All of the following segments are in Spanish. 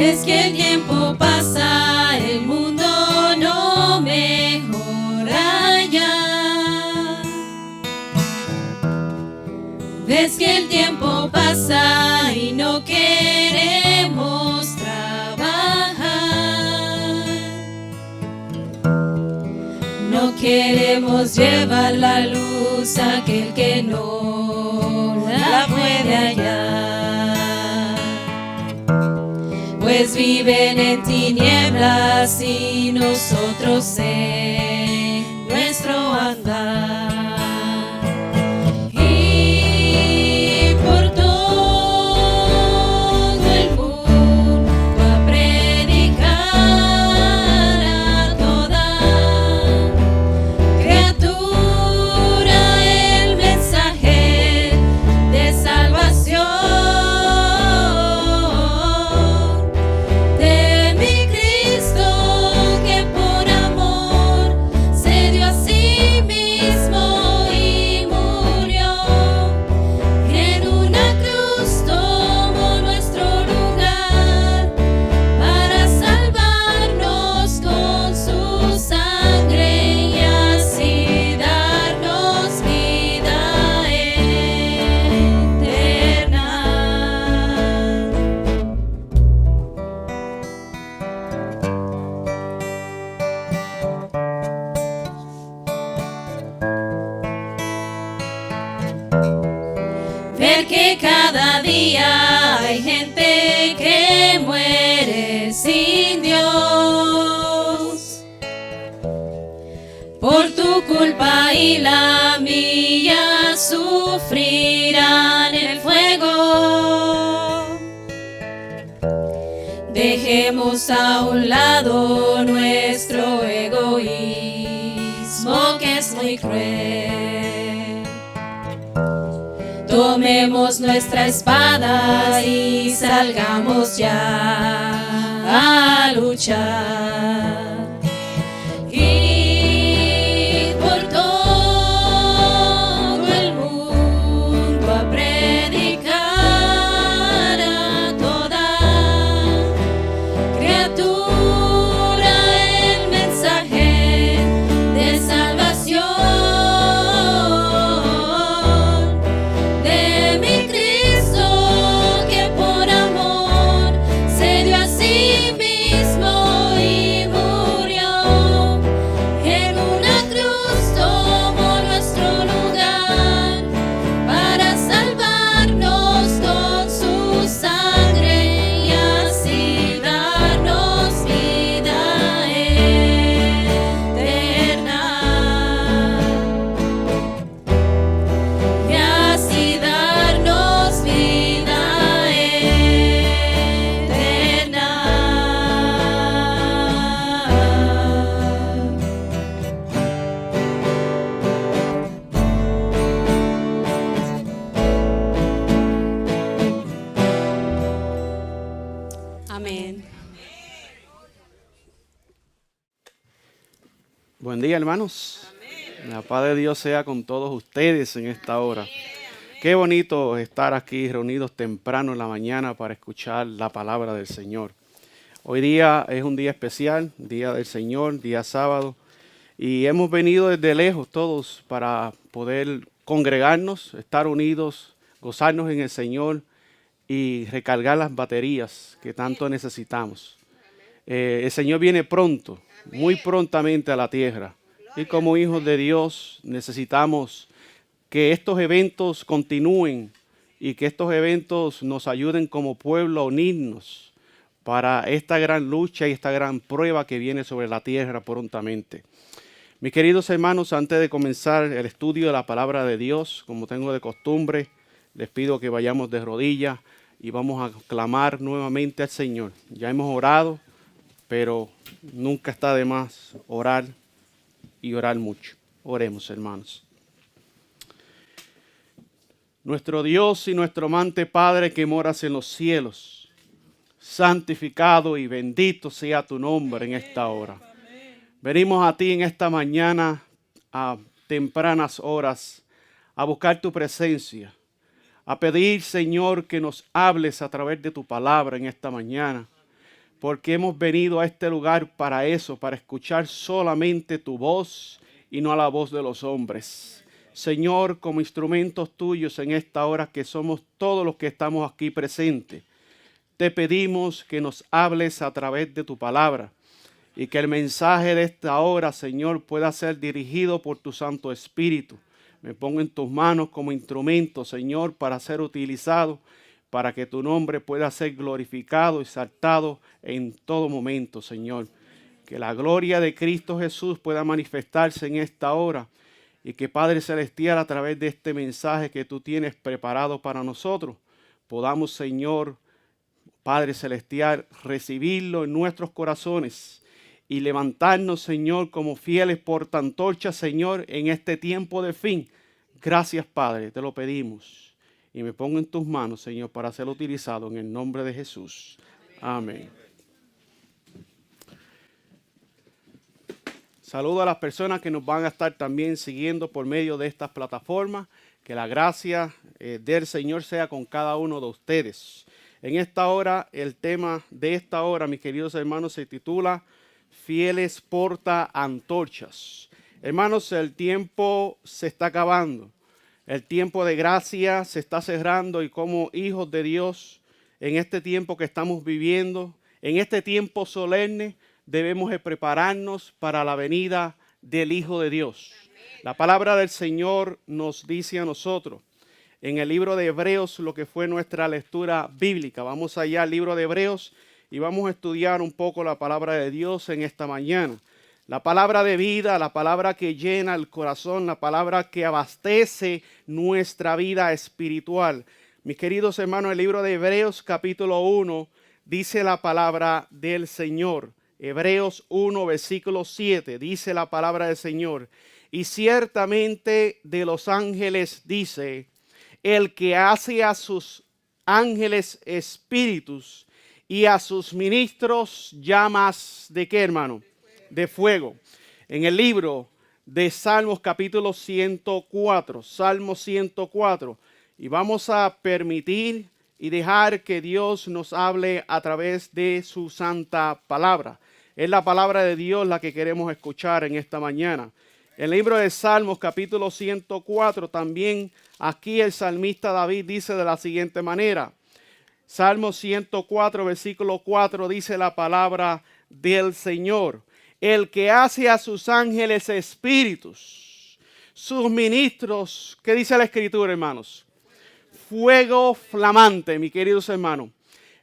Es que el tiempo pasa, el mundo no mejora ya. Ves que el tiempo pasa y no queremos trabajar. No queremos llevar la luz a aquel que no la puede hallar. Pues viven en tinieblas y nosotros en nuestro andar. Y por todo el mundo a predicar a toda criatura el mensaje de salvación. Ver que cada día hay gente que muere sin Dios. Por tu culpa y la mía sufrirán el fuego. Dejemos a un lado nuestro egoísmo que es muy cruel. Tomemos nuestra espada y salgamos ya a luchar. Y por todo el mundo a predicar a toda criatura el mensaje de salvación. Amén. Buen día, hermanos. Amén. La paz de Dios sea con todos ustedes en esta hora. Qué bonito estar aquí reunidos temprano en la mañana para escuchar la palabra del Señor. Hoy día es un día especial, Día del Señor, día sábado, y hemos venido desde lejos todos para poder congregarnos, estar unidos, gozarnos en el Señor y recargar las baterías que tanto necesitamos. El Señor viene pronto, muy prontamente a la tierra. Y como hijos de Dios necesitamos que estos eventos continúen y que estos eventos nos ayuden como pueblo a unirnos para esta gran lucha y esta gran prueba que viene sobre la tierra prontamente. Mis queridos hermanos, antes de comenzar el estudio de la palabra de Dios, como tengo de costumbre, les pido que vayamos de rodillas y vamos a clamar nuevamente al Señor. Ya hemos orado, pero nunca está de más orar y orar mucho. Oremos, hermanos. Nuestro Dios y nuestro amante Padre que moras en los cielos, santificado y bendito sea tu nombre en esta hora. Venimos a ti en esta mañana a tempranas horas a buscar tu presencia, a pedir, Señor, que nos hables a través de tu palabra en esta mañana. porque hemos venido a este lugar para eso, para escuchar solamente tu voz y no a la voz de los hombres. Señor, como instrumentos tuyos en esta hora que somos todos los que estamos aquí presentes, te pedimos que nos hables a través de tu palabra y que el mensaje de esta hora, Señor, pueda ser dirigido por tu Santo Espíritu. Me pongo en tus manos como instrumento, Señor, para ser utilizado, para que tu nombre pueda ser glorificado y exaltado en todo momento, Señor. Que la gloria de Cristo Jesús pueda manifestarse en esta hora y que, Padre Celestial, a través de este mensaje que tú tienes preparado para nosotros, podamos, Señor, Padre Celestial, recibirlo en nuestros corazones y levantarnos, Señor, como fieles portaantorchas, Señor, en este tiempo de fin. Gracias, Padre, te lo pedimos. Y me pongo en tus manos, Señor, para ser utilizado en el nombre de Jesús. Amén. Saludo a las personas que nos van a estar también siguiendo por medio de estas plataformas. Que la gracia del Señor sea con cada uno de ustedes. En esta hora, el tema de esta hora, mis queridos hermanos, se titula Fieles porta antorchas. Hermanos, el tiempo se está acabando. El tiempo de gracia se está cerrando y como hijos de Dios, en este tiempo que estamos viviendo, en este tiempo solemne, debemos de prepararnos para la venida del Hijo de Dios. La palabra del Señor nos dice a nosotros, en el libro de Hebreos, lo que fue nuestra lectura bíblica. Vamos allá al libro de Hebreos y vamos a estudiar un poco la palabra de Dios en esta mañana. La palabra de vida, la palabra que llena el corazón, la palabra que abastece nuestra vida espiritual. Mis queridos hermanos, el libro de Hebreos capítulo 1 dice la palabra del Señor. Hebreos 1 versículo 7 dice la palabra del Señor. Y ciertamente de los ángeles dice, el que hace a sus ángeles espíritus y a sus ministros llamas de ¿qué, hermano? De fuego. En el libro de Salmos capítulo 104, Salmo 104. Y vamos a permitir y dejar que Dios nos hable a través de su santa palabra. Es la palabra de Dios la que queremos escuchar en esta mañana. El libro de Salmos capítulo 104 también aquí el salmista David dice de la siguiente manera. Salmo 104 versículo 4 dice la palabra del Señor. El que hace a sus ángeles espíritus, sus ministros, ¿qué dice la Escritura, hermanos? Fuego flamante, mis queridos hermanos.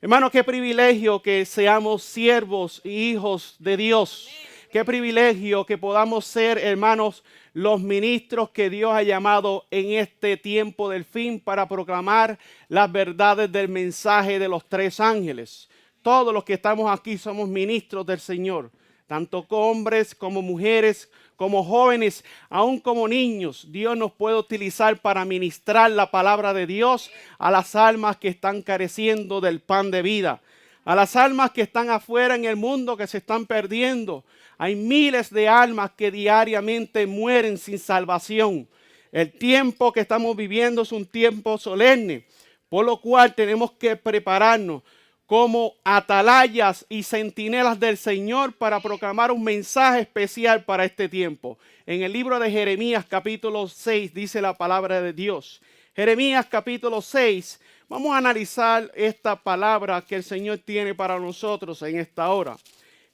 Hermanos, qué privilegio que seamos siervos y hijos de Dios. Qué privilegio que podamos ser, hermanos, los ministros que Dios ha llamado en este tiempo del fin para proclamar las verdades del mensaje de los tres ángeles. Todos los que estamos aquí somos ministros del Señor. Tanto hombres como mujeres, como jóvenes, aún como niños, Dios nos puede utilizar para ministrar la palabra de Dios a las almas que están careciendo del pan de vida, a las almas que están afuera en el mundo que se están perdiendo. Hay miles de almas que diariamente mueren sin salvación. El tiempo que estamos viviendo es un tiempo solemne, por lo cual tenemos que prepararnos como atalayas y centinelas del Señor para proclamar un mensaje especial para este tiempo. En el libro de Jeremías capítulo 6 dice la palabra de Dios. Jeremías capítulo 6, vamos a analizar esta palabra que el Señor tiene para nosotros en esta hora.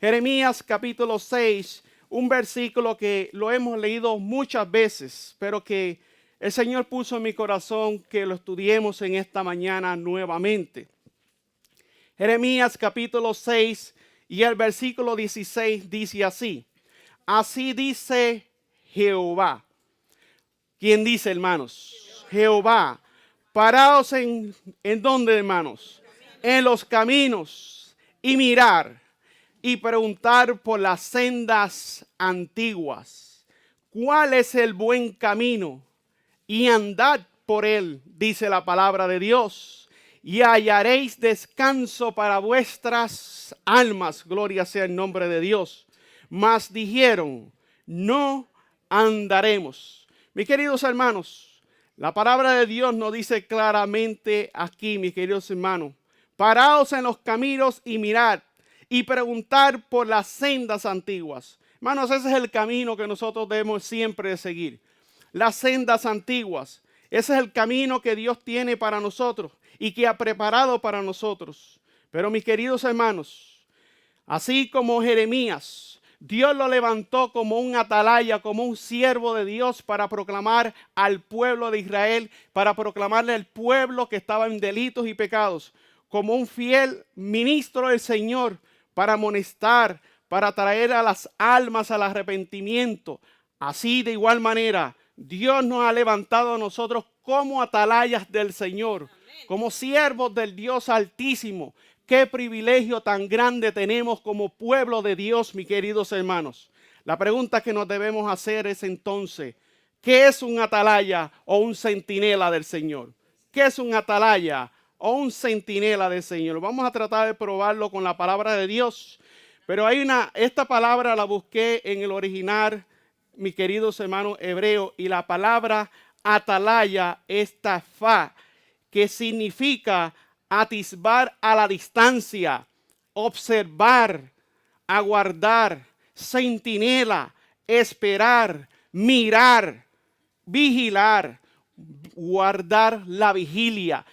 Jeremías capítulo 6, un versículo que lo hemos leído muchas veces, pero que el Señor puso en mi corazón que lo estudiemos en esta mañana nuevamente. Jeremías capítulo 6 y el versículo 16 dice así. Así dice Jehová. ¿Quién dice, hermanos? Jehová. Paraos en ¿dónde, hermanos? En los caminos y mirar y preguntar por las sendas antiguas. ¿Cuál es el buen camino? Y andad por él, dice la palabra de Dios. Y hallaréis descanso para vuestras almas. Gloria sea el nombre de Dios. Mas dijeron, no andaremos. Mis queridos hermanos, la palabra de Dios nos dice claramente aquí, mis queridos hermanos, paraos en los caminos y mirad y preguntar por las sendas antiguas. Hermanos, ese es el camino que nosotros debemos siempre de seguir. Las sendas antiguas. Ese es el camino que Dios tiene para nosotros y que ha preparado para nosotros. Pero mis queridos hermanos, así como Jeremías, Dios lo levantó como un atalaya, como un siervo de Dios para proclamar al pueblo de Israel, para proclamarle al pueblo que estaba en delitos y pecados, como un fiel ministro del Señor para amonestar, para traer a las almas al arrepentimiento. Así de igual manera, Dios nos ha levantado a nosotros como atalayas del Señor, como siervos del Dios Altísimo. Qué privilegio tan grande tenemos como pueblo de Dios, mis queridos hermanos. La pregunta que nos debemos hacer es entonces, ¿qué es un atalaya o un centinela del Señor? ¿Qué es un atalaya o un centinela del Señor? Vamos a tratar de probarlo con la palabra de Dios. Pero esta palabra la busqué en el original, mis queridos hermanos hebreos, y la palabra atalaya es tafá, que significa atisbar a la distancia, observar, aguardar, centinela, esperar, mirar, vigilar, guardar la vigilia.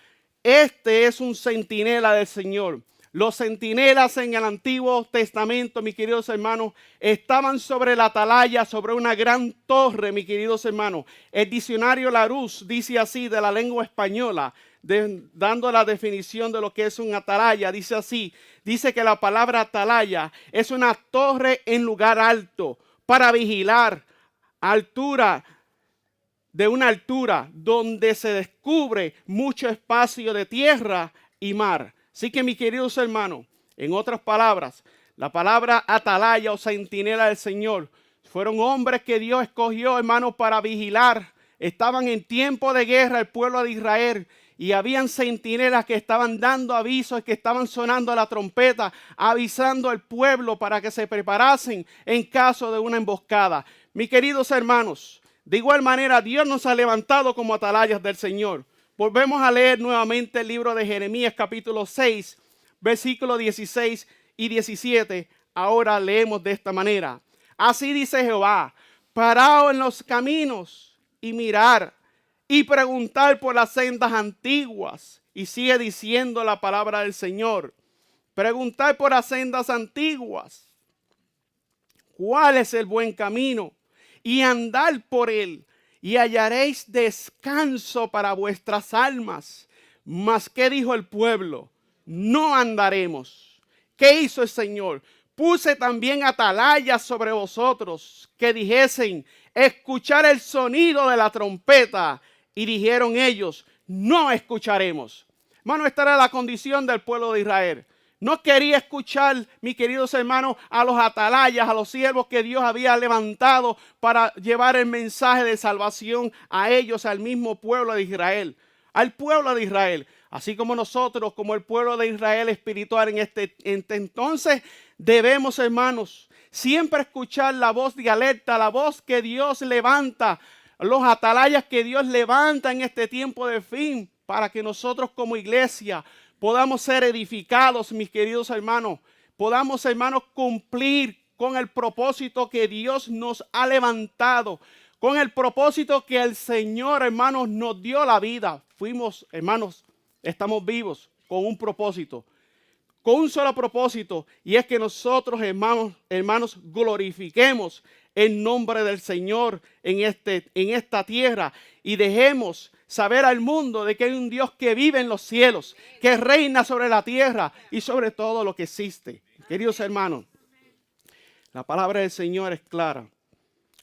Este es un centinela del Señor. Los centinelas en el Antiguo Testamento, mis queridos hermanos, estaban sobre la atalaya, sobre una gran torre, mis queridos hermanos. El diccionario Larousse dice así, de la lengua española, dando la definición de lo que es un atalaya, dice así, dice que la palabra atalaya es una torre en lugar alto para vigilar, de una altura donde se descubre mucho espacio de tierra y mar. Así que mis queridos hermanos, en otras palabras, la palabra atalaya o centinela del Señor fueron hombres que Dios escogió, hermanos, para vigilar. Estaban en tiempo de guerra el pueblo de Israel y habían centinelas que estaban dando avisos, que estaban sonando la trompeta, avisando al pueblo para que se preparasen en caso de una emboscada. Mis queridos hermanos, de igual manera Dios nos ha levantado como atalayas del Señor. Volvemos a leer nuevamente el libro de Jeremías capítulo 6, versículos 16 y 17. Ahora leemos de esta manera. Así dice Jehová, parado en los caminos y mirar y preguntar por las sendas antiguas. Y sigue diciendo la palabra del Señor. Preguntar por las sendas antiguas. ¿Cuál es el buen camino? Y andar por él. Y hallaréis descanso para vuestras almas. Mas ¿qué dijo el pueblo? No andaremos. ¿Qué hizo el Señor? Puse también atalayas sobre vosotros, que dijesen, escuchar el sonido de la trompeta. Y dijeron ellos, no escucharemos. Hermano, esta era la condición del pueblo de Israel. No quería escuchar, mis queridos hermanos, a los atalayas, a los siervos que Dios había levantado para llevar el mensaje de salvación a ellos, al mismo pueblo de Israel. Al pueblo de Israel. Así como nosotros, como el pueblo de Israel espiritual en este entonces, debemos, hermanos, siempre escuchar la voz de alerta, la voz que Dios levanta, los atalayas que Dios levanta en este tiempo de fin, para que nosotros como iglesia podamos ser edificados, mis queridos hermanos. Podamos, hermanos, cumplir con el propósito que Dios nos ha levantado. Con el propósito que el Señor, hermanos, nos dio la vida. Fuimos, hermanos, estamos vivos con un propósito. Con un solo propósito. Y es que nosotros, hermanos, glorifiquemos el nombre del Señor en esta tierra. Y dejemos saber al mundo de que hay un Dios que vive en los cielos, que reina sobre la tierra y sobre todo lo que existe. Queridos hermanos, la palabra del Señor es clara.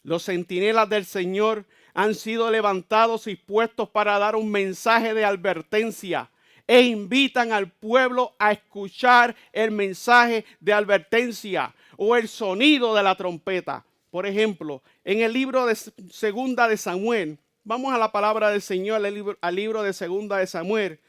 Los centinelas del Señor han sido levantados y puestos para dar un mensaje de advertencia e invitan al pueblo a escuchar el mensaje de advertencia o el sonido de la trompeta. Por ejemplo, en el libro de Segunda de Samuel, vamos a la palabra del Señor, al libro de Segunda de Samuel.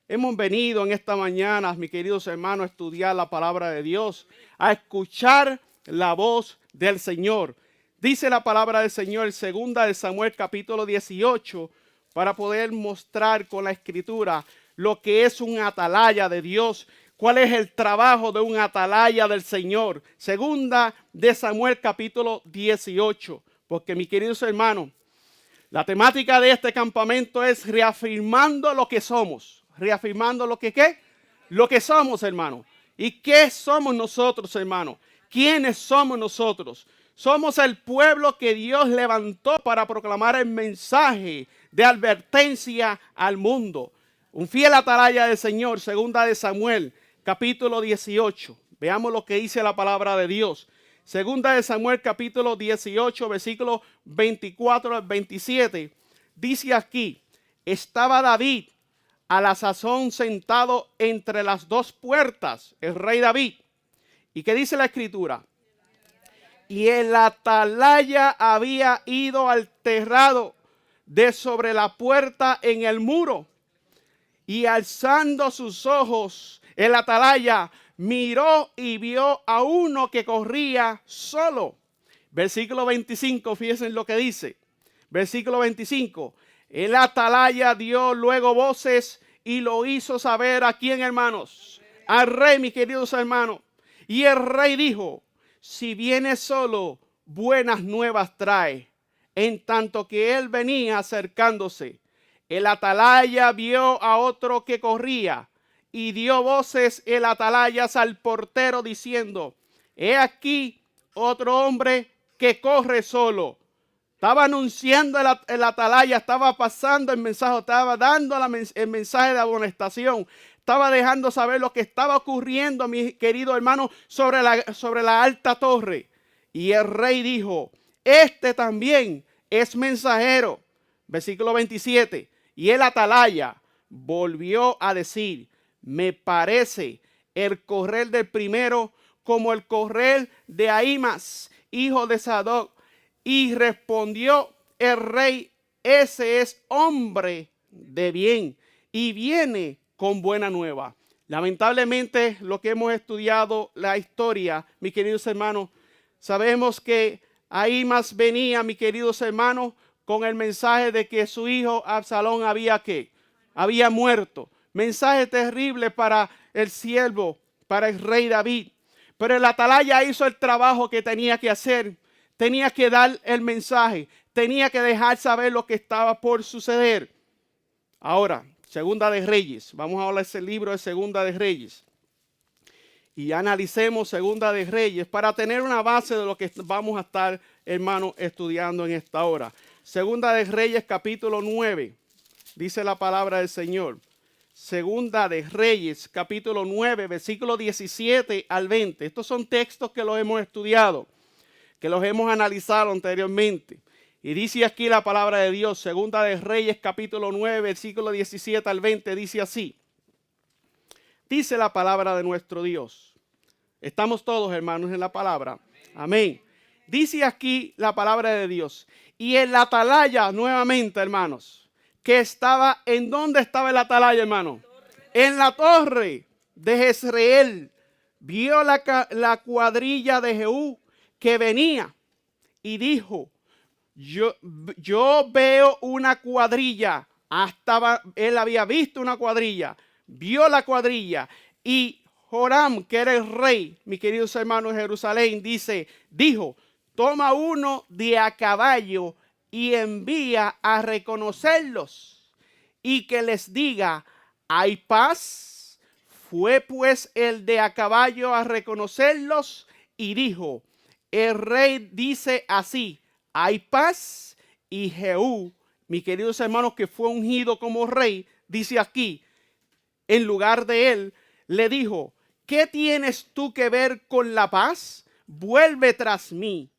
Hemos venido en esta mañana, mis queridos hermanos, a estudiar la palabra de Dios, a escuchar la voz del Señor. Dice la palabra del Señor, Segunda de Samuel, capítulo 18, para poder mostrar con la escritura lo que es un atalaya de Dios, ¿Cuál es el trabajo de un atalaya del Señor? Segunda de Samuel capítulo 18. Porque mis queridos hermanos, la temática de este campamento es reafirmando lo que somos. Reafirmando lo que ¿qué? Lo que somos, hermanos. ¿Y qué somos nosotros, hermanos? ¿Quiénes somos nosotros? Somos el pueblo que Dios levantó para proclamar el mensaje de advertencia al mundo. Un fiel atalaya del Señor, segunda de Samuel, capítulo 18. Veamos lo que dice la palabra de Dios. Segunda de Samuel, capítulo 18, versículos 24 al 27. Dice aquí, estaba David a la sazón sentado entre las dos puertas, el rey David. ¿Y qué dice la escritura? Y el atalaya había ido al terrado de sobre la puerta en el muro. Y alzando sus ojos, el atalaya miró y vio a uno que corría solo. Versículo 25, fíjense lo que dice. Versículo 25. El atalaya dio luego voces y lo hizo saber a quién, hermanos. Al rey, mis queridos hermanos. Y el rey dijo, si viene solo, buenas nuevas trae. En tanto que él venía acercándose, el atalaya vio a otro que corría y dio voces el atalaya al portero diciendo, he aquí otro hombre que corre solo. Estaba anunciando el atalaya, estaba pasando el mensaje, estaba dando el mensaje de amonestación. Estaba dejando saber lo que estaba ocurriendo, mi querido hermano, sobre la alta torre. Y el rey dijo, este también es mensajero. Versículo 27. Y el atalaya volvió a decir, me parece el correr del primero como el correr de Ahimaas, hijo de Sadoc. Y respondió el rey, ese es hombre de bien y viene con buena nueva. Lamentablemente, lo que hemos estudiado la historia, mis queridos hermanos, sabemos que Ahimaas venía, mis queridos hermanos, con el mensaje de que su hijo Absalón había muerto. Mensaje terrible para el siervo, para el rey David. Pero el atalaya hizo el trabajo que tenía que hacer. Tenía que dar el mensaje. Tenía que dejar saber lo que estaba por suceder. Ahora, Segunda de Reyes. Vamos a hablar de ese libro de Segunda de Reyes. Y analicemos Segunda de Reyes para tener una base de lo que vamos a estar, hermanos, estudiando en esta hora. Segunda de Reyes, capítulo 9. Dice la palabra del Señor. Segunda de Reyes, capítulo 9, versículo 17 al 20. Estos son textos que los hemos estudiado, que los hemos analizado anteriormente. Y dice aquí la palabra de Dios, Segunda de Reyes, capítulo 9, versículo 17 al 20, dice así. Dice la palabra de nuestro Dios. Estamos todos, hermanos, en la palabra. Amén. Dice aquí la palabra de Dios. Y el atalaya, nuevamente, hermanos, que estaba, ¿en dónde estaba el atalaya, hermano? En la torre de Jezreel. Vio la cuadrilla de Jehú que venía y dijo, yo veo una cuadrilla. Él había visto una cuadrilla, vio la cuadrilla y Joram, que era el rey, mis queridos hermanos de Jerusalén, dijo, toma uno de a caballo y envía a reconocerlos y que les diga, ¿hay paz? Fue pues el de a caballo a reconocerlos y dijo, el rey dice así, hay paz. Y Jehú, mis queridos hermanos, que fue ungido como rey, dice aquí, en lugar de él, le dijo, ¿qué tienes tú que ver con la paz? Vuelve tras mí.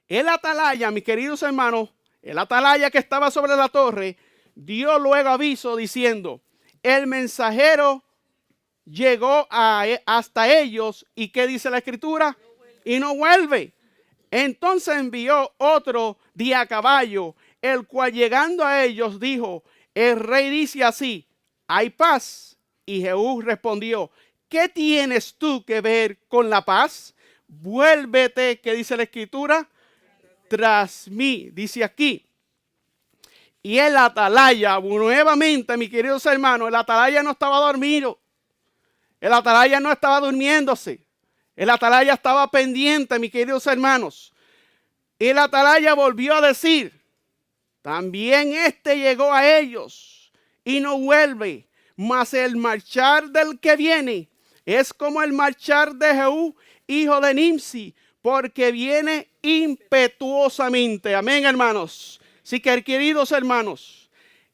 El atalaya, mis queridos hermanos, el atalaya que estaba sobre la torre, dio luego aviso diciendo, el mensajero llegó hasta ellos. ¿Y qué dice la escritura? Y no vuelve. Entonces envió otro de a caballo, el cual llegando a ellos dijo, el rey dice así, ¿hay paz? Y Jehú respondió, ¿qué tienes tú que ver con la paz? Vuélvete, ¿qué dice la escritura? Tras mí, dice aquí. Y el atalaya, nuevamente, mis queridos hermanos, el atalaya no estaba dormido. El atalaya no estaba durmiéndose. El atalaya estaba pendiente, mis queridos hermanos. El atalaya volvió a decir, también este llegó a ellos y no vuelve, mas el marchar del que viene es como el marchar de Jehú, hijo de Nimsi, porque viene impetuosamente. Amén, hermanos. Así que, queridos hermanos,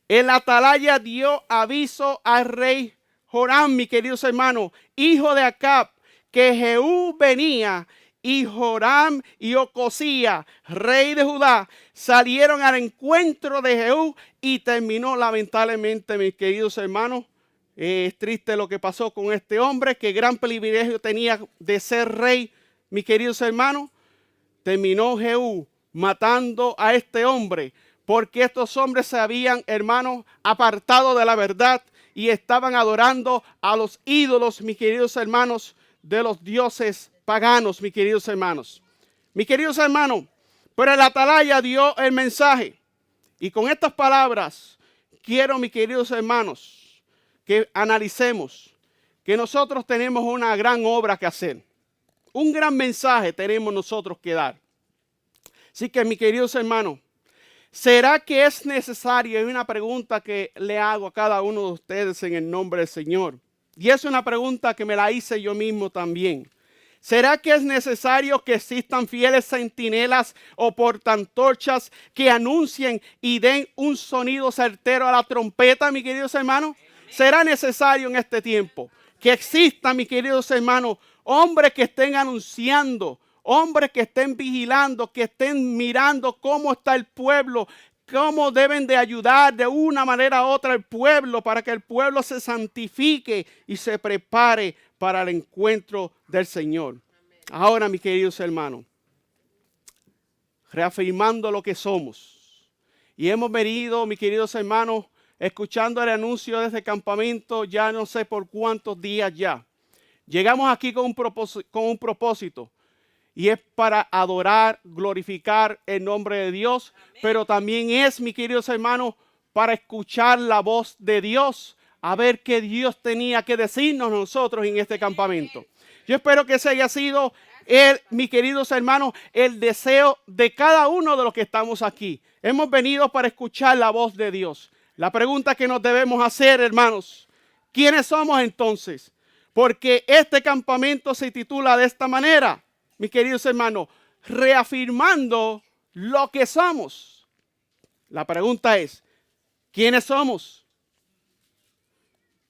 el atalaya dio aviso al rey Joram, mis queridos hermanos, hijo de Acab, que Jehú venía, y Joram y Ocosía, rey de Judá, salieron al encuentro de Jehú y terminó lamentablemente, mis queridos hermanos. Es triste lo que pasó con este hombre, que gran privilegio tenía de ser rey, mis queridos hermanos. Terminó Jehú matando a este hombre, porque estos hombres se habían, hermanos, apartado de la verdad y estaban adorando a los ídolos, mis queridos hermanos, de los dioses paganos, mis queridos hermanos. Mis queridos hermanos, pero el atalaya dio el mensaje. Y con estas palabras, quiero, mis queridos hermanos, que analicemos que nosotros tenemos una gran obra que hacer. Un gran mensaje tenemos nosotros que dar. Así que, mis queridos hermanos, ¿será que es necesario? Hay una pregunta que le hago a cada uno de ustedes en el nombre del Señor. Y es una pregunta que me la hice yo mismo también. ¿Será que es necesario que existan fieles centinelas o portantorchas que anuncien y den un sonido certero a la trompeta, mis queridos hermanos? ¿Será necesario en este tiempo que existan, mis queridos hermanos, hombres que estén anunciando, hombres que estén vigilando, que estén mirando cómo está el pueblo, cómo deben de ayudar de una manera u otra al pueblo para que el pueblo se santifique y se prepare para el encuentro del Señor? Ahora, mis queridos hermanos, reafirmando lo que somos, y hemos venido, mis queridos hermanos, escuchando el anuncio de este campamento ya no sé por cuántos días ya. Llegamos aquí con un propósito. Y es para adorar, glorificar el nombre de Dios. Amén. Pero también es, mis queridos hermanos, para escuchar la voz de Dios. A ver qué Dios tenía que decirnos nosotros en este campamento. Yo espero que ese haya sido, mis queridos hermanos, el deseo de cada uno de los que estamos aquí. Hemos venido para escuchar la voz de Dios. La pregunta que nos debemos hacer, hermanos, ¿quiénes somos entonces? Porque este campamento se titula de esta manera, mis queridos hermanos, reafirmando lo que somos. La pregunta es, ¿quiénes somos?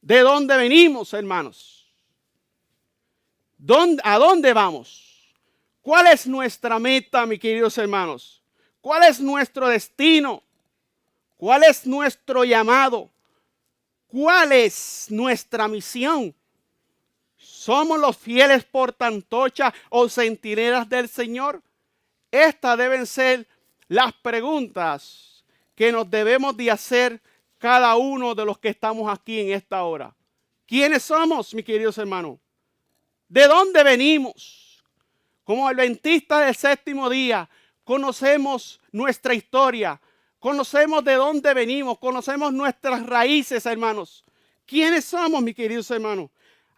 ¿De dónde venimos, hermanos? ¿A dónde vamos? ¿Cuál es nuestra meta, mis queridos hermanos? ¿Cuál es nuestro destino? ¿Cuál es nuestro llamado? ¿Cuál es nuestra misión? ¿Somos los fieles portantorchas o centinelas del Señor? Estas deben ser las preguntas que nos debemos de hacer cada uno de los que estamos aquí en esta hora. ¿Quiénes somos, mis queridos hermanos? ¿De dónde venimos? Como adventistas del séptimo día, conocemos nuestra historia, conocemos de dónde venimos, conocemos nuestras raíces, hermanos. ¿Quiénes somos, mis queridos hermanos?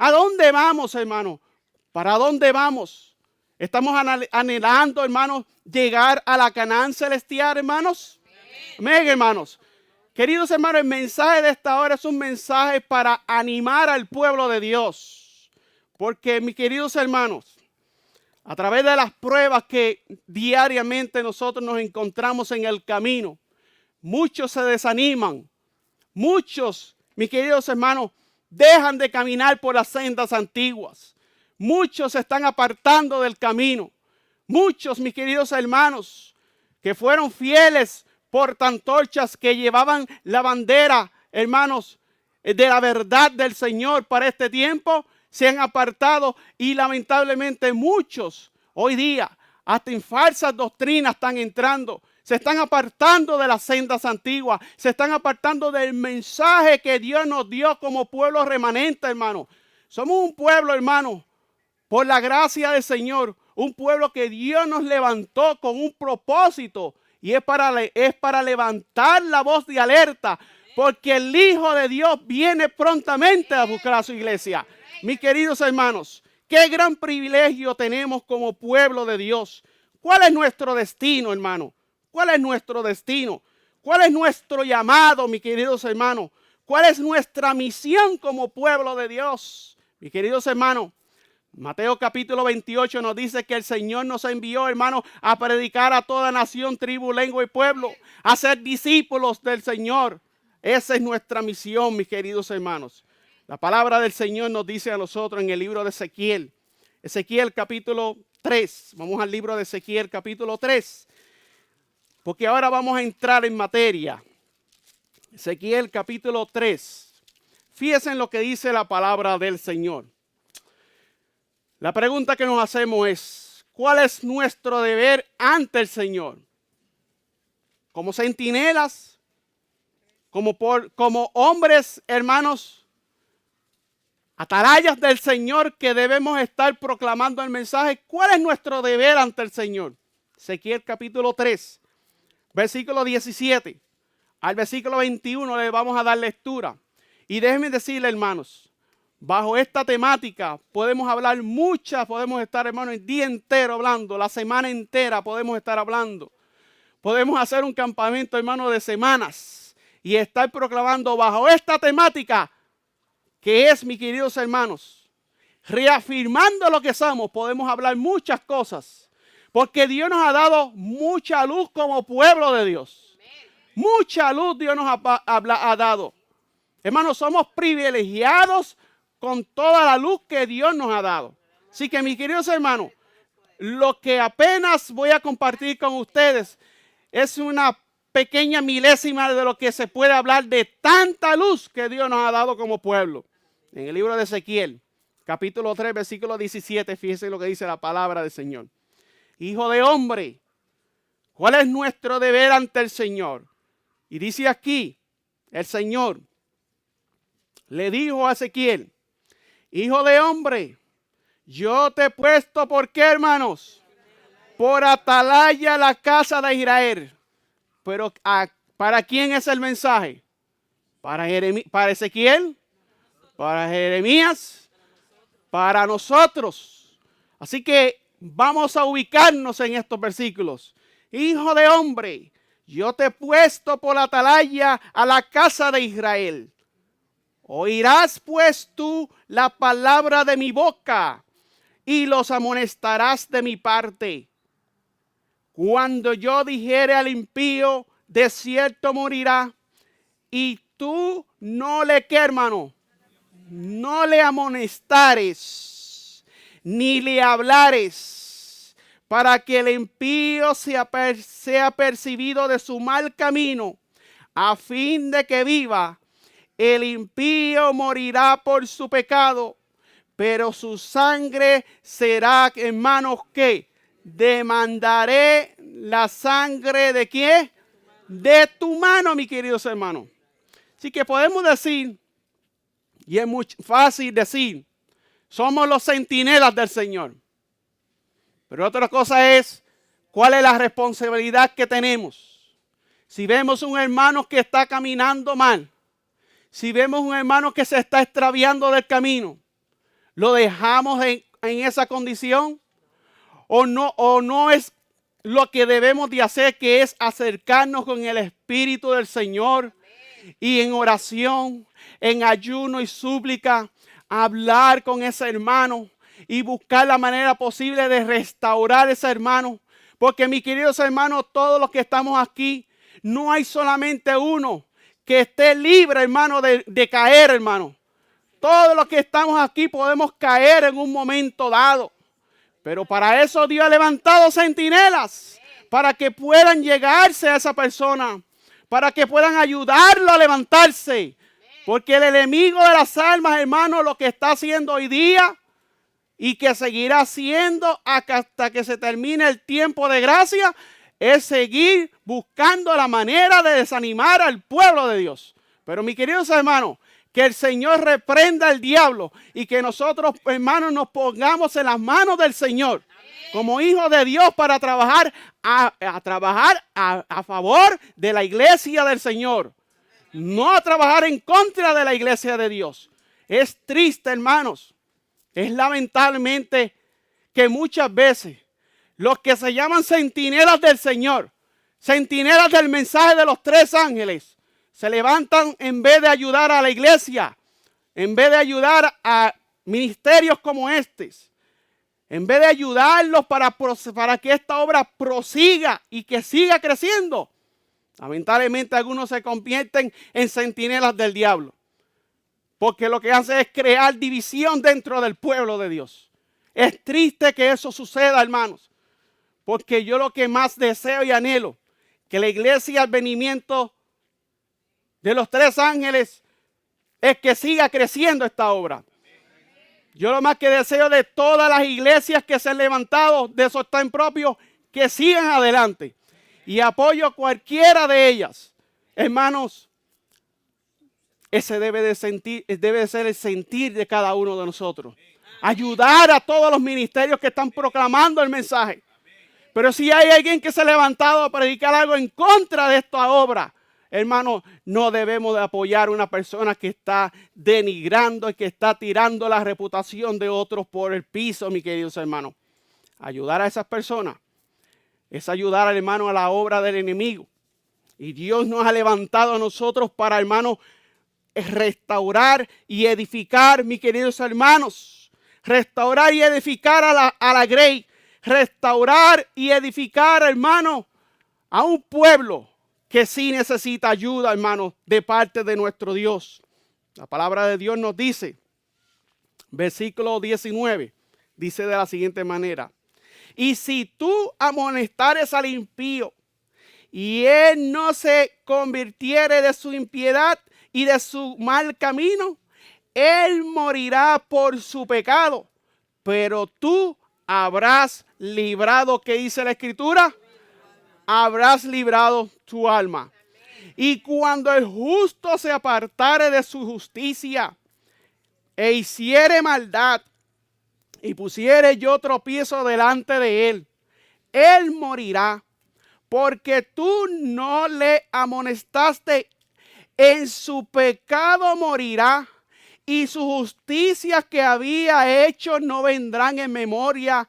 ¿A dónde vamos, hermanos? ¿Para dónde vamos? ¿Estamos anhelando, hermanos, llegar a la Canaán celestial, hermanos? Amén, hermanos. Queridos hermanos, el mensaje de esta hora es un mensaje para animar al pueblo de Dios. Porque, mis queridos hermanos, a través de las pruebas que diariamente nosotros nos encontramos en el camino, muchos se desaniman. Muchos, mis queridos hermanos, dejan de caminar por las sendas antiguas. Muchos se están apartando del camino. Muchos, mis queridos hermanos, que fueron fieles portantorchas, que llevaban la bandera, hermanos, de la verdad del Señor para este tiempo, se han apartado y lamentablemente muchos hoy día hasta en falsas doctrinas están entrando. Se están apartando de las sendas antiguas. Se están apartando del mensaje que Dios nos dio como pueblo remanente, hermano. Somos un pueblo, hermano, por la gracia del Señor. Un pueblo que Dios nos levantó con un propósito. Y es para levantar la voz de alerta. Porque el Hijo de Dios viene prontamente a buscar a su iglesia. Mis queridos hermanos, qué gran privilegio tenemos como pueblo de Dios. ¿Cuál es nuestro destino, hermano? ¿Cuál es nuestro destino? ¿Cuál es nuestro llamado, mis queridos hermanos? ¿Cuál es nuestra misión como pueblo de Dios? Mis queridos hermanos, Mateo capítulo 28 nos dice que el Señor nos envió, hermanos, a predicar a toda nación, tribu, lengua y pueblo, a ser discípulos del Señor. Esa es nuestra misión, mis queridos hermanos. La palabra del Señor nos dice a nosotros en el libro de Ezequiel. Ezequiel capítulo 3. Vamos al libro de Ezequiel capítulo 3. Porque ahora vamos a entrar en materia. Ezequiel capítulo 3. Fíjense en lo que dice la palabra del Señor. La pregunta que nos hacemos es, ¿cuál es nuestro deber ante el Señor? Como centinelas, como hombres, hermanos, atalayas del Señor que debemos estar proclamando el mensaje. ¿Cuál es nuestro deber ante el Señor? Ezequiel capítulo 3, versículo 17 al versículo 21 le vamos a dar lectura. Y déjenme decirle, hermanos, bajo esta temática podemos hablar podemos estar, hermanos, el día entero hablando, la semana entera podemos estar hablando. Podemos hacer un campamento, hermanos, de semanas y estar proclamando bajo esta temática que es, mis queridos hermanos, reafirmando lo que somos. Podemos hablar muchas cosas porque Dios nos ha dado mucha luz como pueblo de Dios. Mucha luz Dios nos ha dado. Hermanos, somos privilegiados con toda la luz que Dios nos ha dado. Así que, mis queridos hermanos, lo que apenas voy a compartir con ustedes es una pequeña milésima de lo que se puede hablar de tanta luz que Dios nos ha dado como pueblo. En el libro de Ezequiel, capítulo 3, versículo 17, fíjense lo que dice la palabra del Señor. Hijo de hombre, ¿cuál es nuestro deber ante el Señor? Y dice aquí, el Señor le dijo a Ezequiel, hijo de hombre, yo te he puesto, ¿por qué, hermanos? Por atalaya la casa de Israel. Pero ¿para quién es el mensaje? ¿Para Ezequiel? ¿Para Jeremías? Para nosotros. Así que vamos a ubicarnos en estos versículos. Hijo de hombre, yo te he puesto por atalaya a la casa de Israel. Oirás pues tú la palabra de mi boca y los amonestarás de mi parte. Cuando yo dijere al impío, de cierto morirá, y tú no le, ¿qué, hermano? No le amonestares, ni le hablares, para que el impío sea percibido de su mal camino, a fin de que viva. El impío morirá por su pecado, pero su sangre será, hermanos, ¿qué? Demandaré la sangre de ¿quién? De tu mano, mis queridos hermanos. Así que podemos decir, y es muy fácil decir, somos los centinelas del Señor. Pero otra cosa es, ¿cuál es la responsabilidad que tenemos? Si vemos un hermano que está caminando mal, si vemos un hermano que se está extraviando del camino, ¿lo dejamos en esa condición? ¿O no es lo que debemos de hacer, que es acercarnos con el Espíritu del Señor y en oración, en ayuno y súplica, hablar con ese hermano y buscar la manera posible de restaurar a ese hermano? Porque, mis queridos hermanos, todos los que estamos aquí, no hay solamente uno que esté libre, hermano, de caer, hermano. Todos los que estamos aquí podemos caer en un momento dado. Pero para eso Dios ha levantado centinelas, para que puedan llegarse a esa persona, para que puedan ayudarlo a levantarse. Porque el enemigo de las almas, hermano, lo que está haciendo hoy día y que seguirá haciendo hasta que se termine el tiempo de gracia, es seguir buscando la manera de desanimar al pueblo de Dios. Pero, mis queridos hermanos, que el Señor reprenda al diablo y que nosotros, hermanos, nos pongamos en las manos del Señor como hijos de Dios para trabajar a favor de la iglesia del Señor. No a trabajar en contra de la iglesia de Dios. Es triste, hermanos, Es lamentablemente que muchas veces los que se llaman centinelas del Señor, centinelas del mensaje de los 3 ángeles, se levantan en vez de ayudar a la iglesia, en vez de ayudar a ministerios como estos, en vez de ayudarlos para que esta obra prosiga y que siga creciendo. Lamentablemente algunos se convierten en centinelas del diablo, porque lo que hace es crear división dentro del pueblo de Dios. Es triste que eso suceda, hermanos, porque yo lo que más deseo y anhelo, que la iglesia, el venimiento de los 3 ángeles, es que siga creciendo esta obra. Yo lo más que deseo de todas las iglesias que se han levantado de sostén propio, que sigan adelante. Y apoyo cualquiera de ellas. Hermanos, ese debe de ser el sentir de cada uno de nosotros. Ayudar a todos los ministerios que están proclamando el mensaje. Pero si hay alguien que se ha levantado a predicar algo en contra de esta obra, hermano, no debemos de apoyar a una persona que está denigrando y que está tirando la reputación de otros por el piso, mis queridos hermanos. Ayudar a esas personas es ayudar al hermano a la obra del enemigo. Y Dios nos ha levantado a nosotros para, hermano, restaurar y edificar, mis queridos hermanos. Restaurar y edificar a la Grey. Restaurar y edificar, hermano, a un pueblo que sí necesita ayuda, hermano, de parte de nuestro Dios. La palabra de Dios nos dice, versículo 19, dice de la siguiente manera: y si tú amonestares al impío, y él no se convirtiere de su impiedad y de su mal camino, él morirá por su pecado, pero tú habrás librado, ¿qué dice la Escritura? Habrás librado tu alma. Y cuando el justo se apartare de su justicia e hiciere maldad y pusiere yo tropiezo delante de él, él morirá, porque tú no le amonestaste. En su pecado morirá, y sus justicias que había hecho no vendrán en memoria.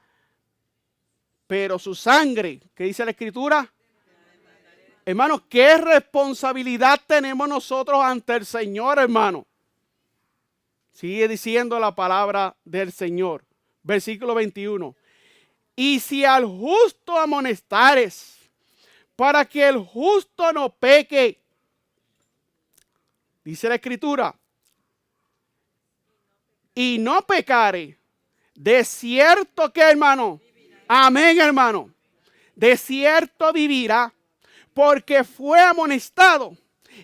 Pero su sangre, ¿qué dice la Escritura? Hermanos, ¿qué responsabilidad tenemos nosotros ante el Señor, hermano? Sigue diciendo la palabra del Señor. Versículo 21. Y si al justo amonestares, para que el justo no peque, dice la Escritura, y no pecare, de cierto que, hermano, amén, hermano, de cierto vivirá, porque fue amonestado,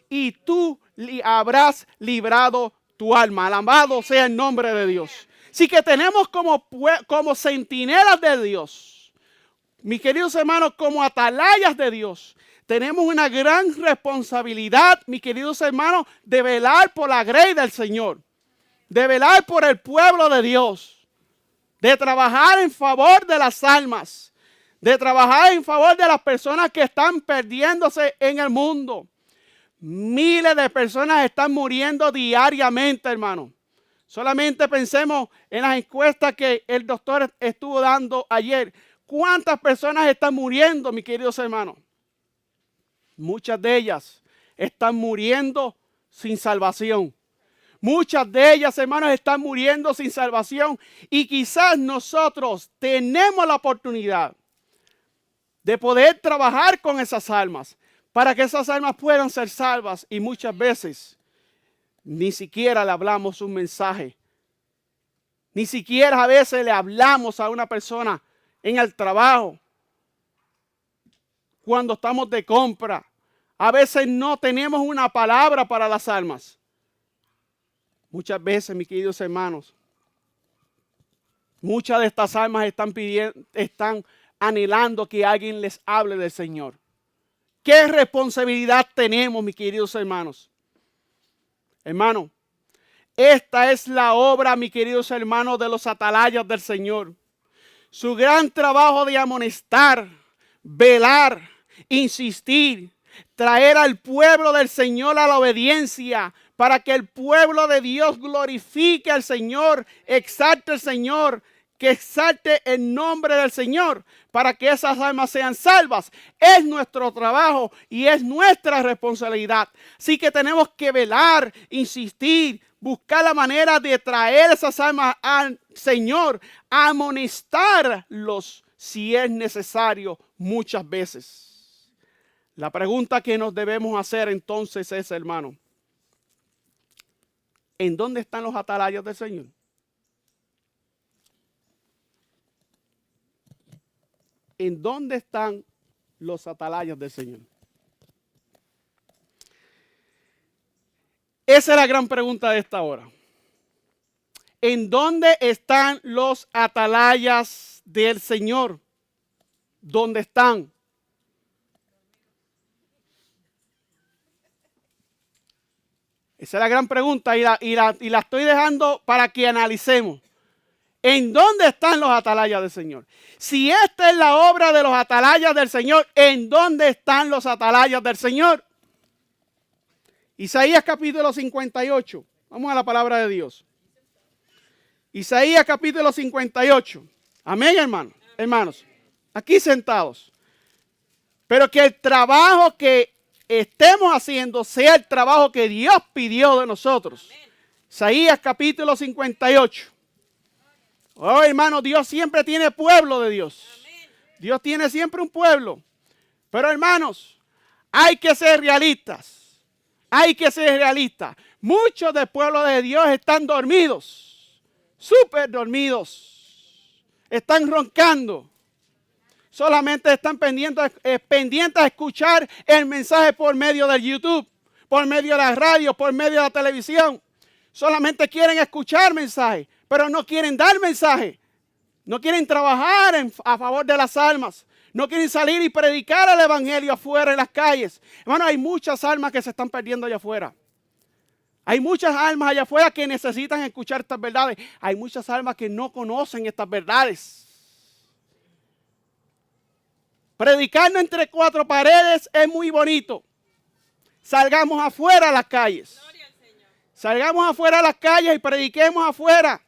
y tú habrás librado tu alma. Alabado sea el nombre de Dios. Así que tenemos como centinelas de Dios, mis queridos hermanos, como atalayas de Dios, tenemos una gran responsabilidad, mis queridos hermanos, de velar por la grey del Señor, de velar por el pueblo de Dios, de trabajar en favor de las almas, de trabajar en favor de las personas que están perdiéndose en el mundo. Miles de personas están muriendo diariamente, hermano. Solamente pensemos en las encuestas que el doctor estuvo dando ayer. ¿Cuántas personas están muriendo, mis queridos hermanos? Muchas de ellas están muriendo sin salvación. Muchas de ellas, hermanos, están muriendo sin salvación. Y quizás nosotros tenemos la oportunidad de poder trabajar con esas almas, para que esas almas puedan ser salvas. Y muchas veces ni siquiera le hablamos un mensaje. Ni siquiera a veces le hablamos a una persona en el trabajo, cuando estamos de compra. A veces no tenemos una palabra para las almas. Muchas veces, mis queridos hermanos, muchas de estas almas están anhelando que alguien les hable del Señor. ¿Qué responsabilidad tenemos, mis queridos hermanos? Hermano, esta es la obra, mis queridos hermanos, de los atalayas del Señor. Su gran trabajo de amonestar, velar, insistir, traer al pueblo del Señor a la obediencia, para que el pueblo de Dios glorifique al Señor, exalte al Señor, que exalte el nombre del Señor, para que esas almas sean salvas. Es nuestro trabajo y es nuestra responsabilidad. Así que tenemos que velar, insistir, buscar la manera de traer esas almas al Señor, amonestarlos si es necesario muchas veces. La pregunta que nos debemos hacer entonces es, hermano, ¿en dónde están los atalayas del Señor? ¿En dónde están los atalayas del Señor? Esa es la gran pregunta de esta hora. ¿En dónde están los atalayas del Señor? ¿Dónde están? Esa es la gran pregunta y la estoy dejando para que analicemos. ¿En dónde están los atalayas del Señor? Si esta es la obra de los atalayas del Señor, ¿en dónde están los atalayas del Señor? Isaías capítulo 58. Vamos a la palabra de Dios. Isaías capítulo 58. Amén, hermanos. Hermanos, aquí sentados. Pero que el trabajo que estemos haciendo sea el trabajo que Dios pidió de nosotros. Isaías capítulo 58. Oh, hermano, Dios siempre tiene pueblo de Dios. Dios tiene siempre un pueblo. Pero, hermanos, hay que ser realistas. Hay que ser realistas. Muchos del pueblo de Dios están dormidos. Súper dormidos. Están roncando. Solamente están pendientes a escuchar el mensaje por medio del YouTube, por medio de la radio, por medio de la televisión. Solamente quieren escuchar mensajes, pero no quieren dar mensaje. No quieren trabajar a favor de las almas. No quieren salir y predicar el evangelio afuera en las calles. Hermano, hay muchas almas que se están perdiendo allá afuera. Hay muchas almas allá afuera que necesitan escuchar estas verdades. Hay muchas almas que no conocen estas verdades. Predicando entre cuatro paredes es muy bonito. Salgamos afuera a las calles. Salgamos afuera a las calles y prediquemos afuera.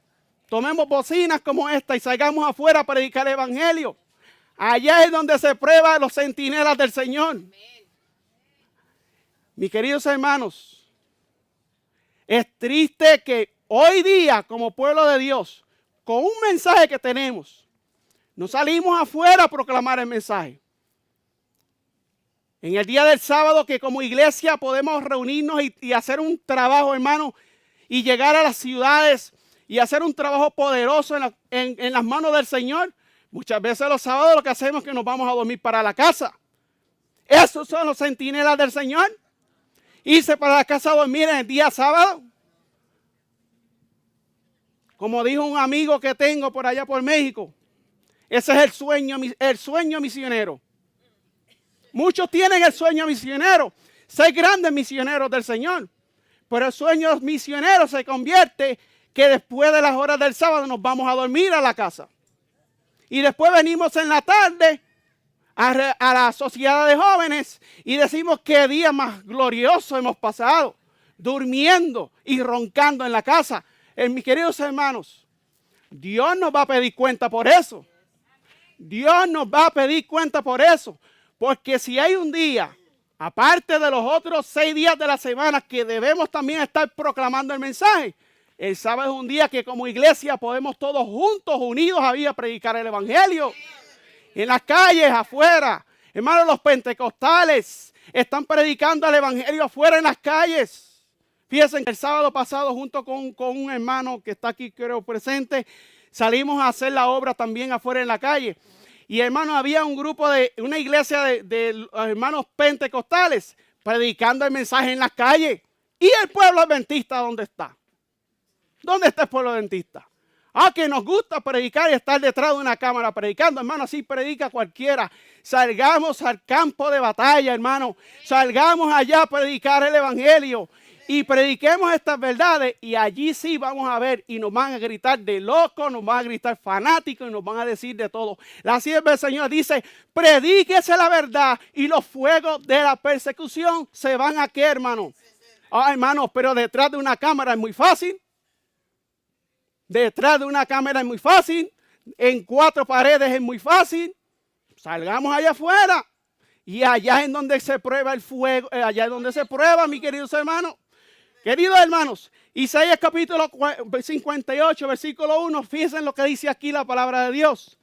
Tomemos bocinas como esta y salgamos afuera a predicar el evangelio. Allá es donde se prueban los centinelas del Señor. Mis queridos hermanos, es triste que hoy día, como pueblo de Dios, con un mensaje que tenemos, no salimos afuera a proclamar el mensaje. En el día del sábado, que como iglesia podemos reunirnos y hacer un trabajo, hermano, y llegar a las ciudades y hacer un trabajo poderoso en las manos del Señor. Muchas veces los sábados lo que hacemos es que nos vamos a dormir para la casa. Esos son los centinelas del Señor. Irse para la casa a dormir en el día sábado. Como dijo un amigo que tengo por allá por México, ese es el sueño misionero. Muchos tienen el sueño misionero, ser grandes misioneros del Señor. Pero el sueño misionero se convierte que después de las horas del sábado nos vamos a dormir a la casa. Y después venimos en la tarde a la sociedad de jóvenes y decimos qué día más glorioso hemos pasado, durmiendo y roncando en la casa. Mis queridos hermanos, Dios nos va a pedir cuenta por eso. Dios nos va a pedir cuenta por eso. Porque si hay un día, aparte de los otros 6 días de la semana, que debemos también estar proclamando el mensaje, el sábado es un día que como iglesia podemos todos juntos, unidos, a predicar el evangelio. En las calles, afuera. Hermanos, los pentecostales están predicando el evangelio afuera en las calles. Fíjense, el sábado pasado, junto con un hermano que está aquí, creo, presente, salimos a hacer la obra también afuera en la calle. Y hermanos, había un grupo una iglesia de hermanos pentecostales predicando el mensaje en las calles. ¿Y el pueblo adventista dónde está? ¿Dónde está el pueblo adventista? Que nos gusta predicar y estar detrás de una cámara predicando. Hermano, así predica cualquiera. Salgamos al campo de batalla, hermano. Salgamos allá a predicar el evangelio. Y prediquemos estas verdades y allí sí vamos a ver y nos van a gritar de locos, nos van a gritar fanáticos y nos van a decir de todo. La sierva del Señor dice, predíquese la verdad y los fuegos de la persecución se van a quedar, hermano. Ah, hermanos, pero detrás de una cámara es muy fácil. Detrás de una cámara es muy fácil. En 4 paredes es muy fácil. Salgamos allá afuera. Y allá es donde se prueba el fuego. Allá es donde se prueba, mis queridos hermanos. Queridos hermanos, Isaías capítulo 58, versículo 1. Fíjense lo que dice aquí la palabra de Dios.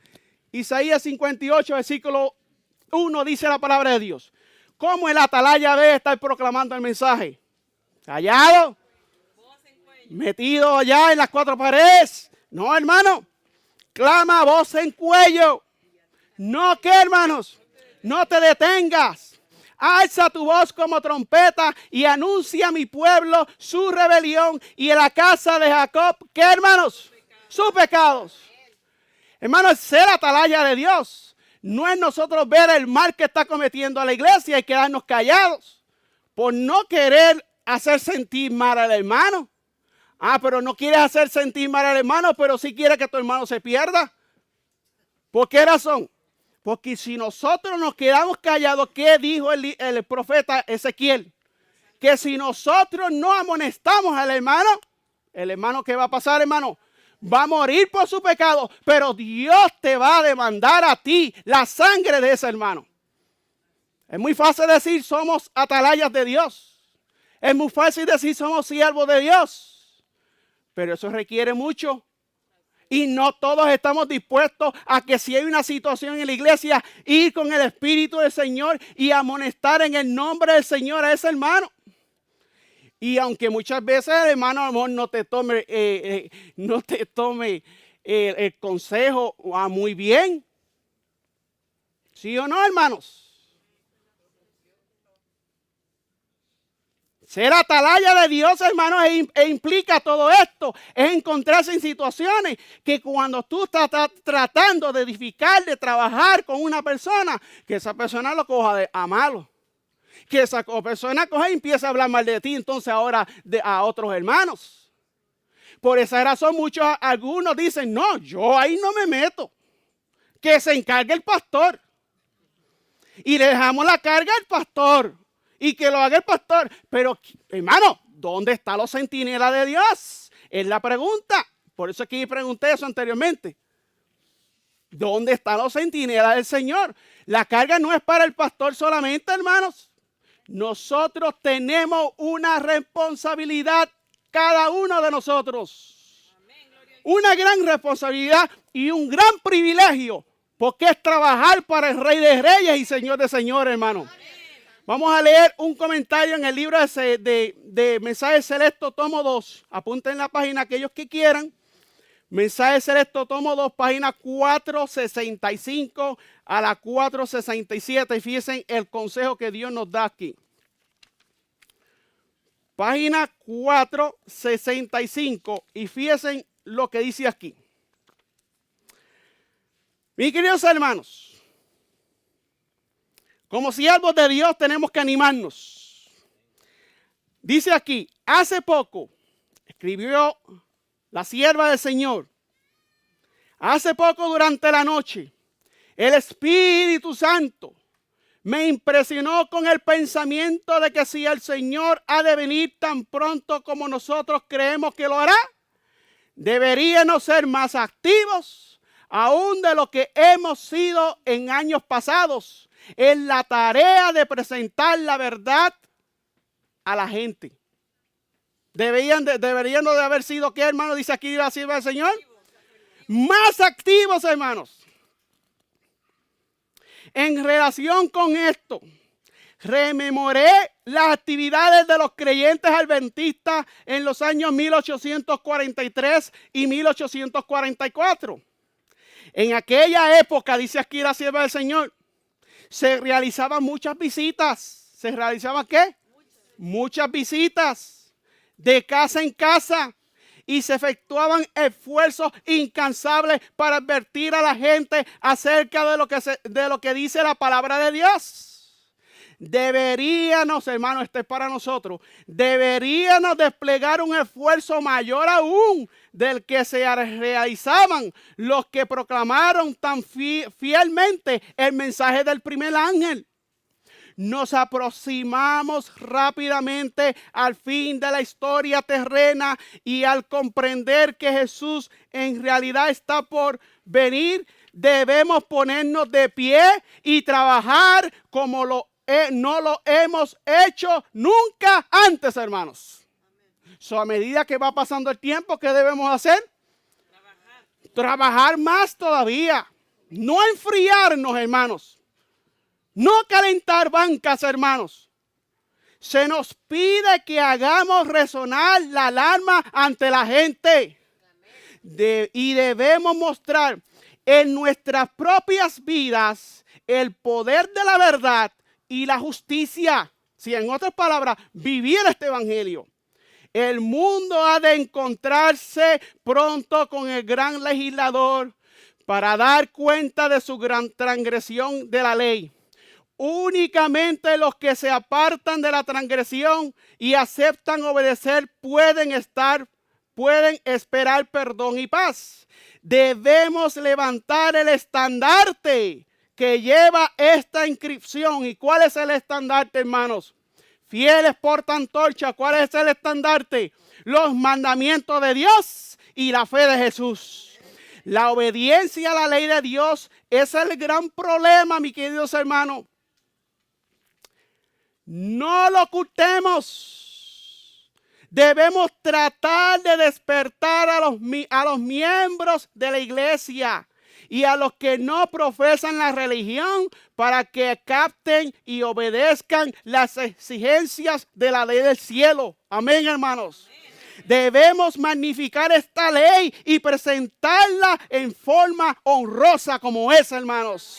Isaías 58, versículo 1 dice la palabra de Dios. ¿Cómo el atalaya debe estar proclamando el mensaje? Callado. Metido allá en las 4 paredes. No, hermano. Clama a voz en cuello. No, ¿qué, hermanos? No te detengas. Alza tu voz como trompeta y anuncia a mi pueblo su rebelión y a la casa de Jacob, ¿qué, hermanos? Sus pecados. Hermanos, ser atalaya de Dios no es nosotros ver el mal que está cometiendo a la iglesia y quedarnos callados por no querer hacer sentir mal al hermano. Ah, pero no quieres hacer sentir mal al hermano, pero sí quieres que tu hermano se pierda. ¿Por qué razón? Porque si nosotros nos quedamos callados, ¿qué dijo el profeta Ezequiel? Que si nosotros no amonestamos al hermano, ¿qué va a pasar, hermano? Va a morir por su pecado, pero Dios te va a demandar a ti la sangre de ese hermano. Es muy fácil decir somos atalayas de Dios. Es muy fácil decir somos siervos de Dios. Pero eso requiere mucho. Y no todos estamos dispuestos a que si hay una situación en la iglesia, ir con el Espíritu del Señor y amonestar en el nombre del Señor a ese hermano. Y aunque muchas veces el hermano a lo mejor no te tome el consejo muy bien. ¿Sí o no, hermanos? Ser atalaya de Dios, hermanos, implica todo esto. Es encontrarse en situaciones que cuando tú estás tratando de edificar, de trabajar con una persona, que esa persona lo coja a malo. Que esa persona coja y empieza a hablar mal de ti, entonces ahora a otros hermanos. Por esa razón algunos dicen, no, yo ahí no me meto. Que se encargue el pastor. Y le dejamos la carga al pastor. Y que lo haga el pastor. Pero, hermano, ¿dónde están los centinelas de Dios? Es la pregunta. Por eso aquí pregunté eso anteriormente. ¿Dónde están los centinelas del Señor? La carga no es para el pastor solamente, hermanos. Nosotros tenemos una responsabilidad, cada uno de nosotros. Una gran responsabilidad y un gran privilegio. Porque es trabajar para el Rey de Reyes y Señor de Señores, hermano. Vamos a leer un comentario en el libro de Mensaje Selecto, tomo 2. Apunten en la página aquellos que quieran. Mensaje Selecto, tomo 2, página 465 a la 467. Y fíjense el consejo que Dios nos da aquí. Página 465. Y fíjense lo que dice aquí. Mis queridos hermanos, como siervos de Dios tenemos que animarnos. Dice aquí, hace poco, escribió la sierva del Señor, hace poco durante la noche, el Espíritu Santo me impresionó con el pensamiento de que si el Señor ha de venir tan pronto como nosotros creemos que lo hará, deberíamos ser más activos aún de lo que hemos sido en años pasados en la tarea de presentar la verdad a la gente. Deberían de haber sido, ¿qué, hermano? Dice aquí la sierva del Señor. Más activos, hermanos. En relación con esto, rememoré las actividades de los creyentes adventistas en los años 1843 y 1844. En aquella época, dice aquí la sierva del Señor, se realizaban muchas visitas. ¿Se realizaban qué? Muchas visitas de casa en casa. Y se efectuaban esfuerzos incansables para advertir a la gente acerca de lo que dice la palabra de Dios. Deberíamos, hermano, esto es para nosotros, deberíamos desplegar un esfuerzo mayor aún del que se realizaban los que proclamaron tan fielmente el mensaje del primer ángel. nos aproximamos rápidamente al fin de la historia terrena y al comprender que Jesús en realidad está por venir, debemos ponernos de pie y trabajar como no lo hemos hecho nunca antes, hermanos. A medida que va pasando el tiempo, ¿qué debemos hacer? Trabajar más todavía. No enfriarnos, hermanos. No calentar bancas, hermanos. Se nos pide que hagamos resonar la alarma ante la gente. Y debemos mostrar en nuestras propias vidas el poder de la verdad y la justicia. Si en otras palabras, vivir este evangelio. El mundo ha de encontrarse pronto con el gran legislador para dar cuenta de su gran transgresión de la ley. Únicamente los que se apartan de la transgresión y aceptan obedecer pueden esperar perdón y paz. Debemos levantar el estandarte que lleva esta inscripción. ¿Y cuál es el estandarte, hermanos? Fieles portan antorcha. ¿Cuál es el estandarte? Los mandamientos de Dios y la fe de Jesús. La obediencia a la ley de Dios es el gran problema, mis queridos hermanos. No lo ocultemos. Debemos tratar de despertar a los miembros de la iglesia y a los que no profesan la religión para que capten y obedezcan las exigencias de la ley del cielo. Amén, hermanos. Debemos magnificar esta ley y presentarla en forma honrosa como es, hermanos.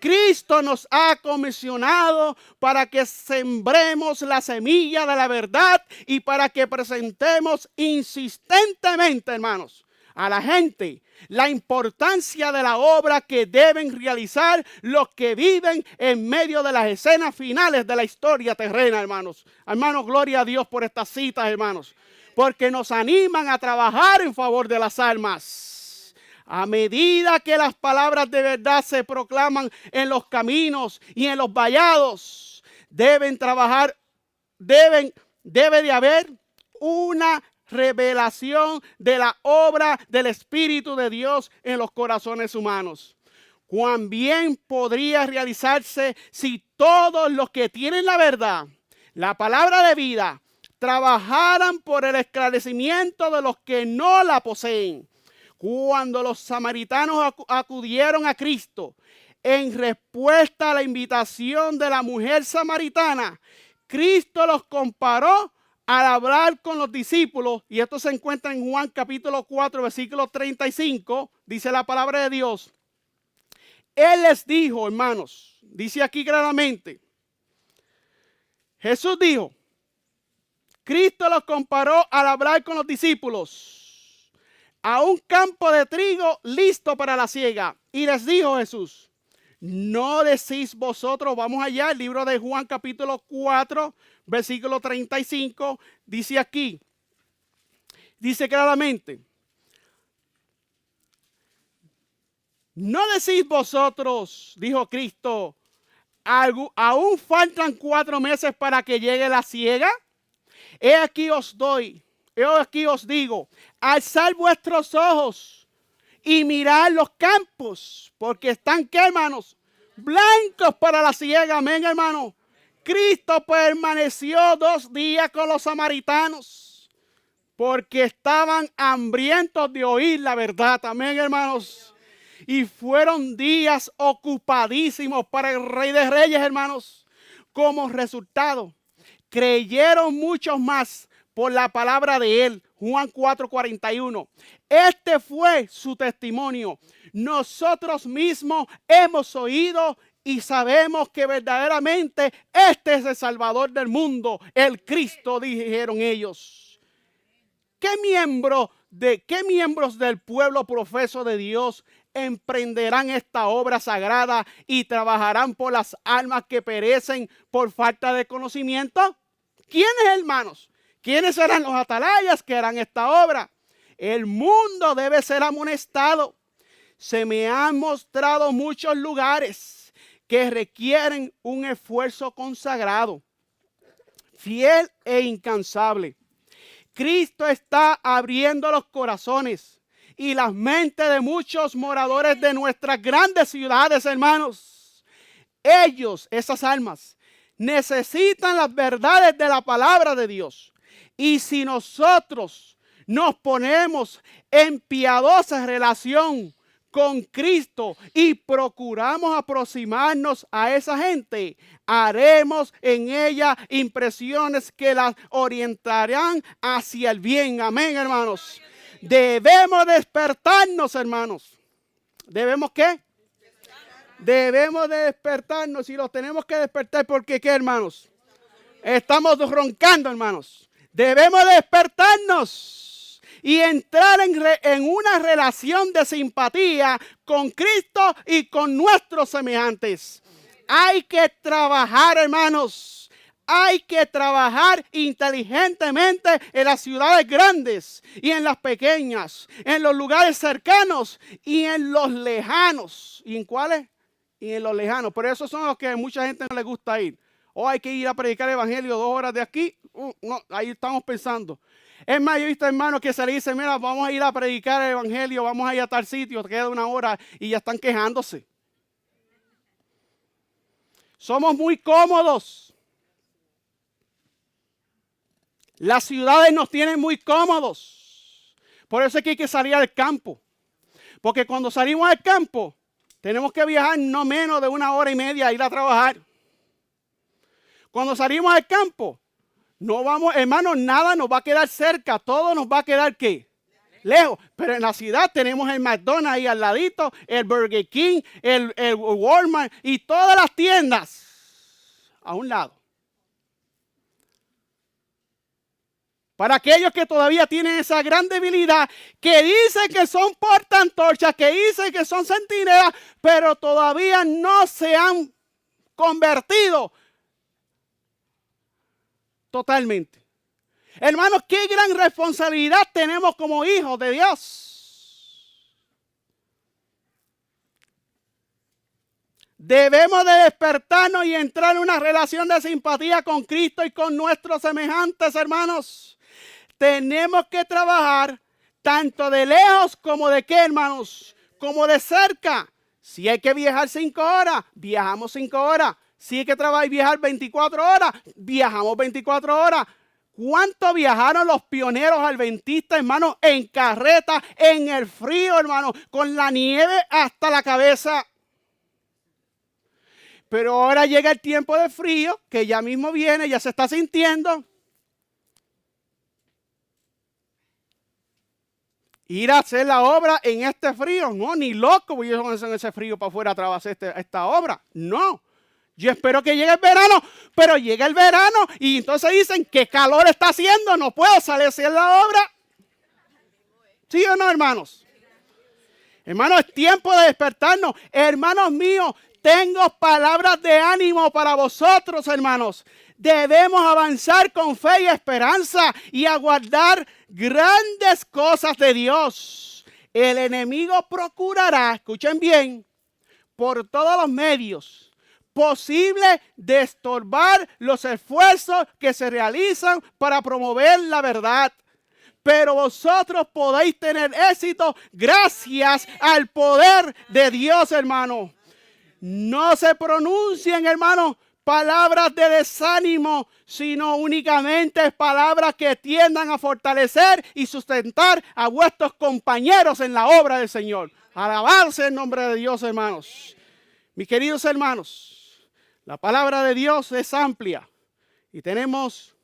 Cristo nos ha comisionado para que sembremos la semilla de la verdad y para que presentemos insistentemente, hermanos, a la gente la importancia de la obra que deben realizar los que viven en medio de las escenas finales de la historia terrena, hermanos. Hermanos, gloria a Dios por estas citas, hermanos, porque nos animan a trabajar en favor de las almas. A medida que las palabras de verdad se proclaman en los caminos y en los vallados, debe de haber una revelación de la obra del Espíritu de Dios en los corazones humanos. Cuán bien podría realizarse si todos los que tienen la verdad, la palabra de vida, trabajaran por el esclarecimiento de los que no la poseen. Cuando los samaritanos acudieron a Cristo en respuesta a la invitación de la mujer samaritana, Cristo los comparó al hablar con los discípulos, y esto se encuentra en Juan capítulo 4, versículo 35, dice la palabra de Dios. Él les dijo, hermanos, dice aquí claramente, Jesús dijo, Cristo los comparó al hablar con los discípulos a un campo de trigo listo para la siega. Y les dijo Jesús, ¿no decís vosotros? Vamos allá, el libro de Juan capítulo 4, versículo 35, dice aquí, dice claramente, ¿no decís vosotros, dijo Cristo, aún faltan 4 meses para que llegue la siega? He aquí os digo, alzad vuestros ojos y mirad los campos, porque están, ¿qué, hermanos? Blancos para la siega. Amén, hermano. Cristo permaneció 2 días con los samaritanos porque estaban hambrientos de oír la verdad. Amén, hermanos. Y fueron días ocupadísimos para el Rey de Reyes, hermanos. Como resultado, creyeron muchos más por la palabra de él. Juan 4:41. Este fue su testimonio. Nosotros mismos hemos oído y sabemos que verdaderamente este es el Salvador del mundo, el Cristo, dijeron ellos. ¿Qué miembros del pueblo profeso de Dios emprenderán esta obra sagrada y trabajarán por las almas que perecen por falta de conocimiento? ¿Quiénes, hermanos? ¿Quiénes serán los atalayas que harán esta obra? El mundo debe ser amonestado. Se me han mostrado muchos lugares que requieren un esfuerzo consagrado, fiel e incansable. Cristo está abriendo los corazones y las mentes de muchos moradores de nuestras grandes ciudades, hermanos. Ellos, esas almas, necesitan las verdades de la palabra de Dios. Y si nosotros nos ponemos en piadosa relación con Cristo y procuramos aproximarnos a esa gente, haremos en ella impresiones que las orientarán hacia el bien. Amén, hermanos. Debemos despertarnos, hermanos. ¿Debemos qué? Debemos de despertarnos y los tenemos que despertar porque ¿qué, hermanos? Estamos roncando, hermanos. Debemos despertarnos y entrar en una relación de simpatía con Cristo y con nuestros semejantes. Hay que trabajar, hermanos. Hay que trabajar inteligentemente en las ciudades grandes y en las pequeñas, en los lugares cercanos y en los lejanos. ¿Y en cuáles? Y en los lejanos. Por eso son los que a mucha gente no le gusta ir. O hay que ir a predicar el evangelio 2 horas de aquí. No, ahí estamos pensando. Es más, yo he visto hermanos que se le dicen, mira, vamos a ir a predicar el evangelio, vamos a ir a tal sitio, queda 1 hora y ya están quejándose. Somos muy cómodos. Las ciudades nos tienen muy cómodos. Por eso es que hay que salir al campo. Porque cuando salimos al campo, tenemos que viajar no menos de 1 hora y media a ir a trabajar. Cuando salimos al campo, no vamos, hermanos, nada nos va a quedar cerca, todo nos va a quedar ¿qué? Lejos. Pero en la ciudad tenemos el McDonald's ahí al ladito, el Burger King, el Walmart y todas las tiendas a un lado. Para aquellos que todavía tienen esa gran debilidad, que dicen que son portaantorchas, que dicen que son centinelas, pero todavía no se han convertido totalmente. Hermanos, qué gran responsabilidad tenemos como hijos de Dios. Debemos de despertarnos y entrar en una relación de simpatía con Cristo y con nuestros semejantes, hermanos. Tenemos que trabajar tanto de lejos como de qué, hermanos, como de cerca. Si hay que viajar 5 horas, viajamos 5 horas. Si hay que trabajar y viajar 24 horas, viajamos 24 horas. ¿Cuánto viajaron los pioneros adventistas, hermanos, en carreta, en el frío, hermanos, con la nieve hasta la cabeza? Pero ahora llega el tiempo de frío, que ya mismo viene, ya se está sintiendo. Ir a hacer la obra en este frío, no, ni loco voy a ir en ese frío para afuera a trabajar esta obra, no. Yo espero que llegue el verano, pero llega el verano y entonces dicen qué calor está haciendo, no puedo salir a hacer la obra. ¿Sí o no, hermanos? Hermanos, es tiempo de despertarnos. Hermanos míos, tengo palabras de ánimo para vosotros, hermanos. Debemos avanzar con fe y esperanza y aguardar grandes cosas de Dios. El enemigo procurará, escuchen bien, por todos los medios posible de estorbar los esfuerzos que se realizan para promover la verdad. Pero vosotros podéis tener éxito gracias al poder de Dios, hermano. No se pronuncien, hermano, palabras de desánimo, sino únicamente palabras que tiendan a fortalecer y sustentar a vuestros compañeros en la obra del Señor. Alabarse el nombre de Dios, hermanos. Mis queridos hermanos, la palabra de Dios es amplia y tenemos,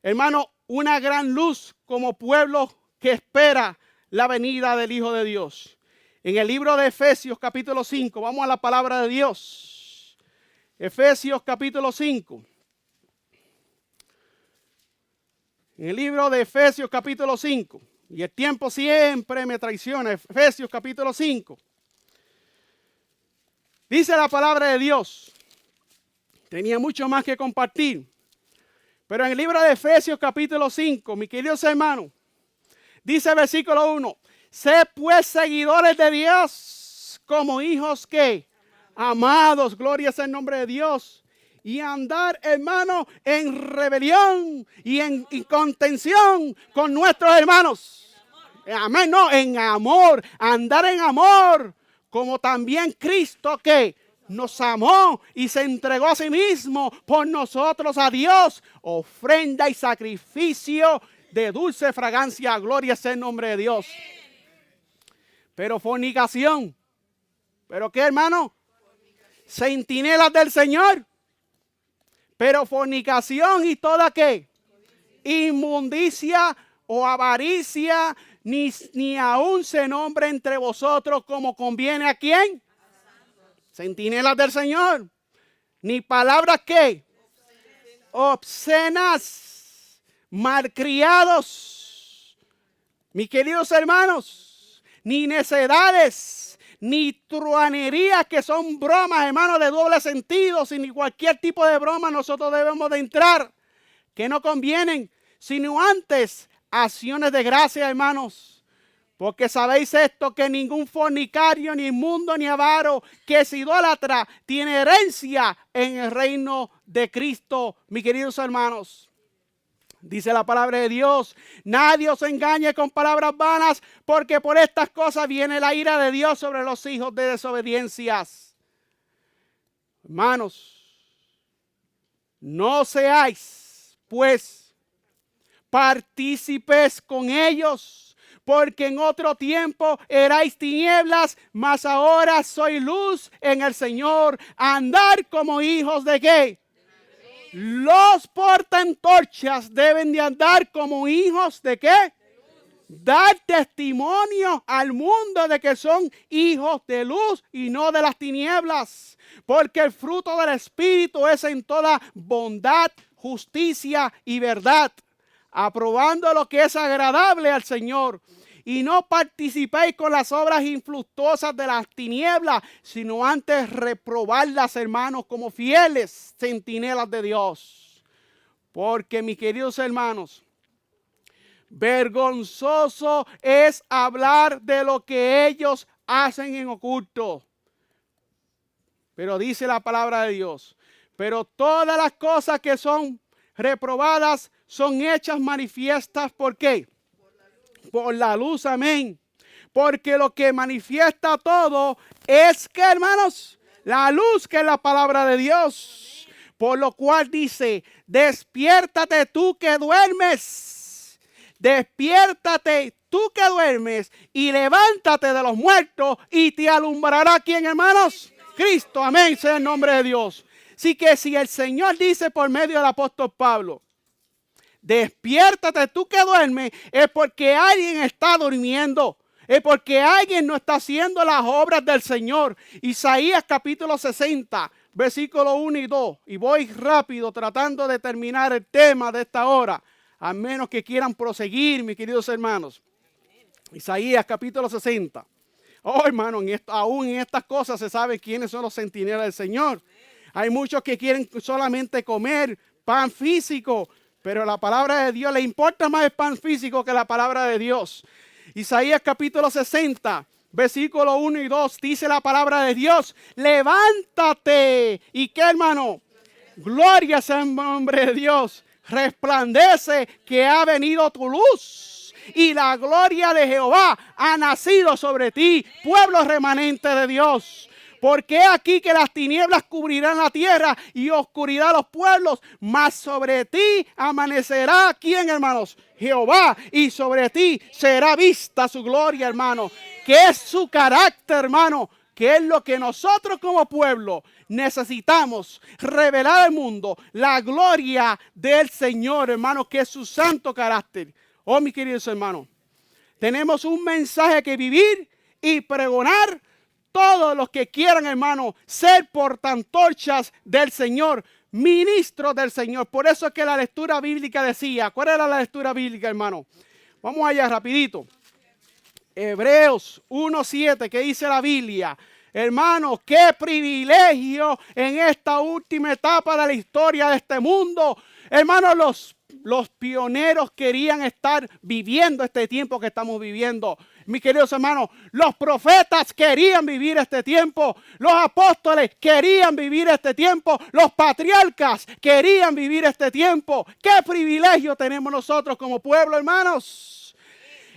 hermano, una gran luz como pueblo que espera la venida del Hijo de Dios. En el libro de Efesios capítulo 5, vamos a la palabra de Dios. Efesios capítulo 5. En el libro de Efesios capítulo 5. Y el tiempo siempre me traiciona. Efesios capítulo 5. Dice la palabra de Dios. Tenía mucho más que compartir. Pero en el libro de Efesios capítulo 5, mis queridos hermanos, dice el versículo 1. Sed pues seguidores de Dios como hijos que Amados, gloria sea el nombre de Dios. Y andar, hermanos, en rebelión y en contención con nuestros hermanos. Amén, no, en amor. Andar en amor. Como también Cristo que nos amó y se entregó a sí mismo por nosotros a Dios. Ofrenda y sacrificio de dulce fragancia. Gloria sea el nombre de Dios. Pero fornicación. ¿Pero qué, hermano? Centinelas del Señor. Pero fornicación y toda qué? Inmundicia o avaricia, ni aún se nombre entre vosotros como conviene a quién. Centinelas del Señor. Ni palabras qué. Obscenas, malcriados. Mis queridos hermanos, ni necedades, ni truanerías que son bromas, hermanos, de doble sentido, sin cualquier tipo de broma nosotros debemos de entrar, que no convienen, sino antes acciones de gracia, hermanos. Porque sabéis esto, que ningún fornicario, ni inmundo, ni avaro, que se idólatra, tiene herencia en el reino de Cristo, mis queridos hermanos. Dice la palabra de Dios, nadie os engañe con palabras vanas, porque por estas cosas viene la ira de Dios sobre los hijos de desobediencias. Hermanos, no seáis, pues, partícipes con ellos, porque en otro tiempo erais tinieblas, mas ahora sois luz en el Señor. Andar como hijos de ¿qué? Los portaantorchas deben de andar como hijos de ¿qué? Dar testimonio al mundo de que son hijos de luz y no de las tinieblas. Porque el fruto del Espíritu es en toda bondad, justicia y verdad, aprobando lo que es agradable al Señor. Y no participéis con las obras infructuosas de las tinieblas, sino antes reprobarlas, hermanos, como fieles centinelas de Dios. Porque, mis queridos hermanos, vergonzoso es hablar de lo que ellos hacen en oculto. Pero dice la palabra de Dios, pero todas las cosas que son reprobadas son hechas manifiestas. ¿Por qué? Por la luz, amén. Porque lo que manifiesta todo es que, hermanos, la luz, que es la palabra de Dios. Por lo cual dice, despiértate tú que duermes. Despiértate tú que duermes y levántate de los muertos y te alumbrará ¿quién, hermanos? Cristo, amén, sea el nombre de Dios. Así que si el Señor dice por medio del apóstol Pablo, despiértate tú que duermes, es porque alguien está durmiendo. Es porque alguien no está haciendo las obras del Señor. Isaías capítulo 60, versículos 1 y 2. Y voy rápido tratando de terminar el tema de esta hora. A menos que quieran proseguir, mis queridos hermanos. Isaías capítulo 60. Oh, hermano, aún en estas cosas se sabe quiénes son los centinelas del Señor. Hay muchos que quieren solamente comer pan físico, pero la palabra de Dios le importa más el pan físico que la palabra de Dios. Isaías capítulo 60, versículos 1 y 2, dice la palabra de Dios, levántate. ¿Y qué, hermano? Gloria sea el nombre de Dios. Resplandece que ha venido tu luz y la gloria de Jehová ha nacido sobre ti, pueblo remanente de Dios. Porque aquí que las tinieblas cubrirán la tierra y oscuridad los pueblos, mas sobre ti amanecerá, ¿quién, hermanos? Jehová, y sobre ti será vista su gloria, hermano. Que es su carácter, hermano, que es lo que nosotros como pueblo necesitamos revelar al mundo, la gloria del Señor, hermano, que es su santo carácter. Oh, mis queridos hermanos, tenemos un mensaje que vivir y pregonar. Todos los que quieran, hermano, ser portaantorchas del Señor, ministros del Señor. Por eso es que la lectura bíblica decía, ¿cuál era la lectura bíblica, hermano? Vamos allá rapidito. Hebreos 1:7, que dice la Biblia, Hermano, qué privilegio en esta última etapa de la historia de este mundo. Hermano, los pioneros querían estar viviendo este tiempo que estamos viviendo. Mis queridos hermanos, los profetas querían vivir este tiempo. Los apóstoles querían vivir este tiempo. Los patriarcas querían vivir este tiempo. ¡Qué privilegio tenemos nosotros como pueblo, hermanos!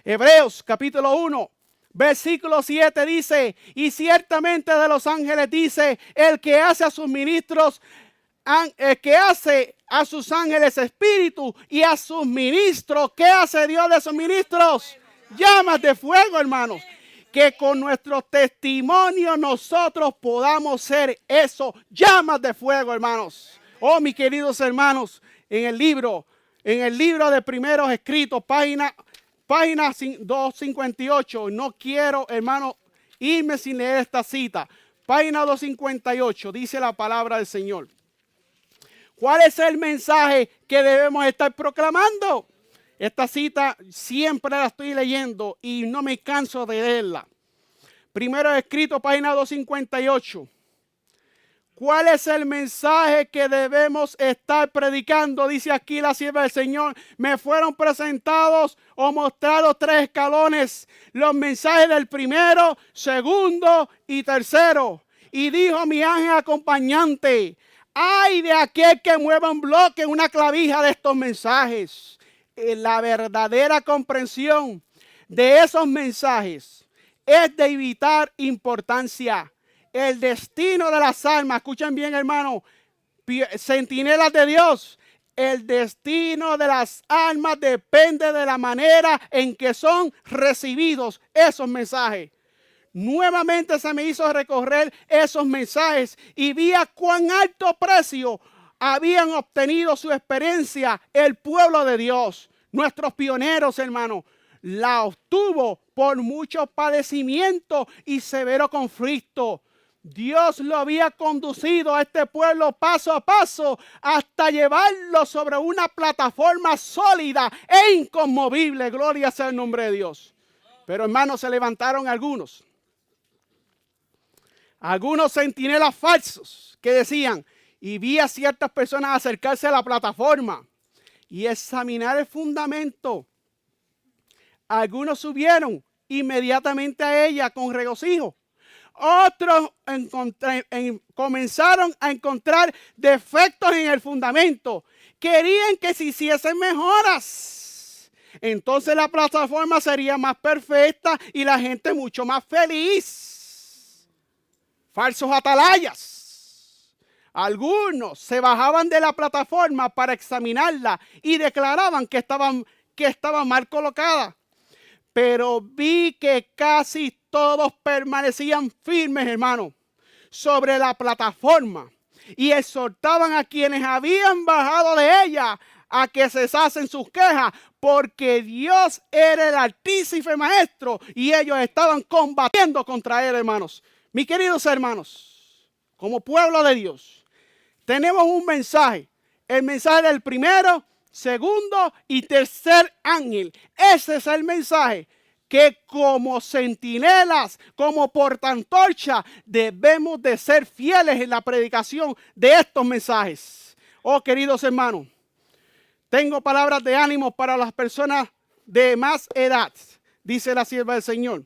Hebreos capítulo 1. Versículo 7 dice, y ciertamente de los ángeles dice, el que hace a sus ministros, el que hace a sus ángeles espíritu y a sus ministros, ¿qué hace Dios de sus ministros? Llamas de fuego, hermanos. Que con nuestro testimonio nosotros podamos ser eso, llamas de fuego, hermanos. Oh, mis queridos hermanos, en el libro de primeros escritos, página 258. No quiero, hermano, irme sin leer esta cita. Página 258, dice la palabra del Señor. ¿Cuál es el mensaje que debemos estar proclamando? Esta cita siempre la estoy leyendo y no me canso de leerla. Primero escrito, página 258. ¿Cuál es el mensaje que debemos estar predicando? Dice aquí la sierva del Señor. Me fueron presentados o mostrados 3 escalones. Los mensajes del primero, segundo y tercero. Y dijo mi ángel acompañante, ay de aquel que mueva un bloque, una clavija de estos mensajes. La verdadera comprensión de esos mensajes es de vital importancia. El destino de las almas, escuchen bien, hermano, centinelas de Dios, el destino de las almas depende de la manera en que son recibidos esos mensajes. Nuevamente se me hizo recorrer esos mensajes y vi a cuán alto precio habían obtenido su experiencia el pueblo de Dios. Nuestros pioneros, hermanos, la obtuvo por mucho padecimiento y severo conflicto. Dios lo había conducido a este pueblo paso a paso hasta llevarlo sobre una plataforma sólida e inconmovible. Gloria sea el nombre de Dios. Pero hermanos, se levantaron algunos centinelas falsos que decían, y vi a ciertas personas acercarse a la plataforma y examinar el fundamento. Algunos subieron inmediatamente a ella con regocijo. Otros comenzaron a encontrar defectos en el fundamento. Querían que se hiciesen mejoras. Entonces la plataforma sería más perfecta y la gente mucho más feliz. Falsos atalayas. Algunos se bajaban de la plataforma para examinarla y declaraban que estaba mal colocada. Pero vi que casi todos permanecían firmes, hermano, sobre la plataforma y exhortaban a quienes habían bajado de ella a que cesasen sus quejas, porque Dios era el altísimo maestro y ellos estaban combatiendo contra él, hermanos. Mis queridos hermanos, como pueblo de Dios, tenemos un mensaje, el mensaje del primero, segundo y tercer ángel. Ese es el mensaje que como centinelas, como portaantorcha, debemos de ser fieles en la predicación de estos mensajes. Oh, queridos hermanos, tengo palabras de ánimo para las personas de más edad, dice la sierva del Señor.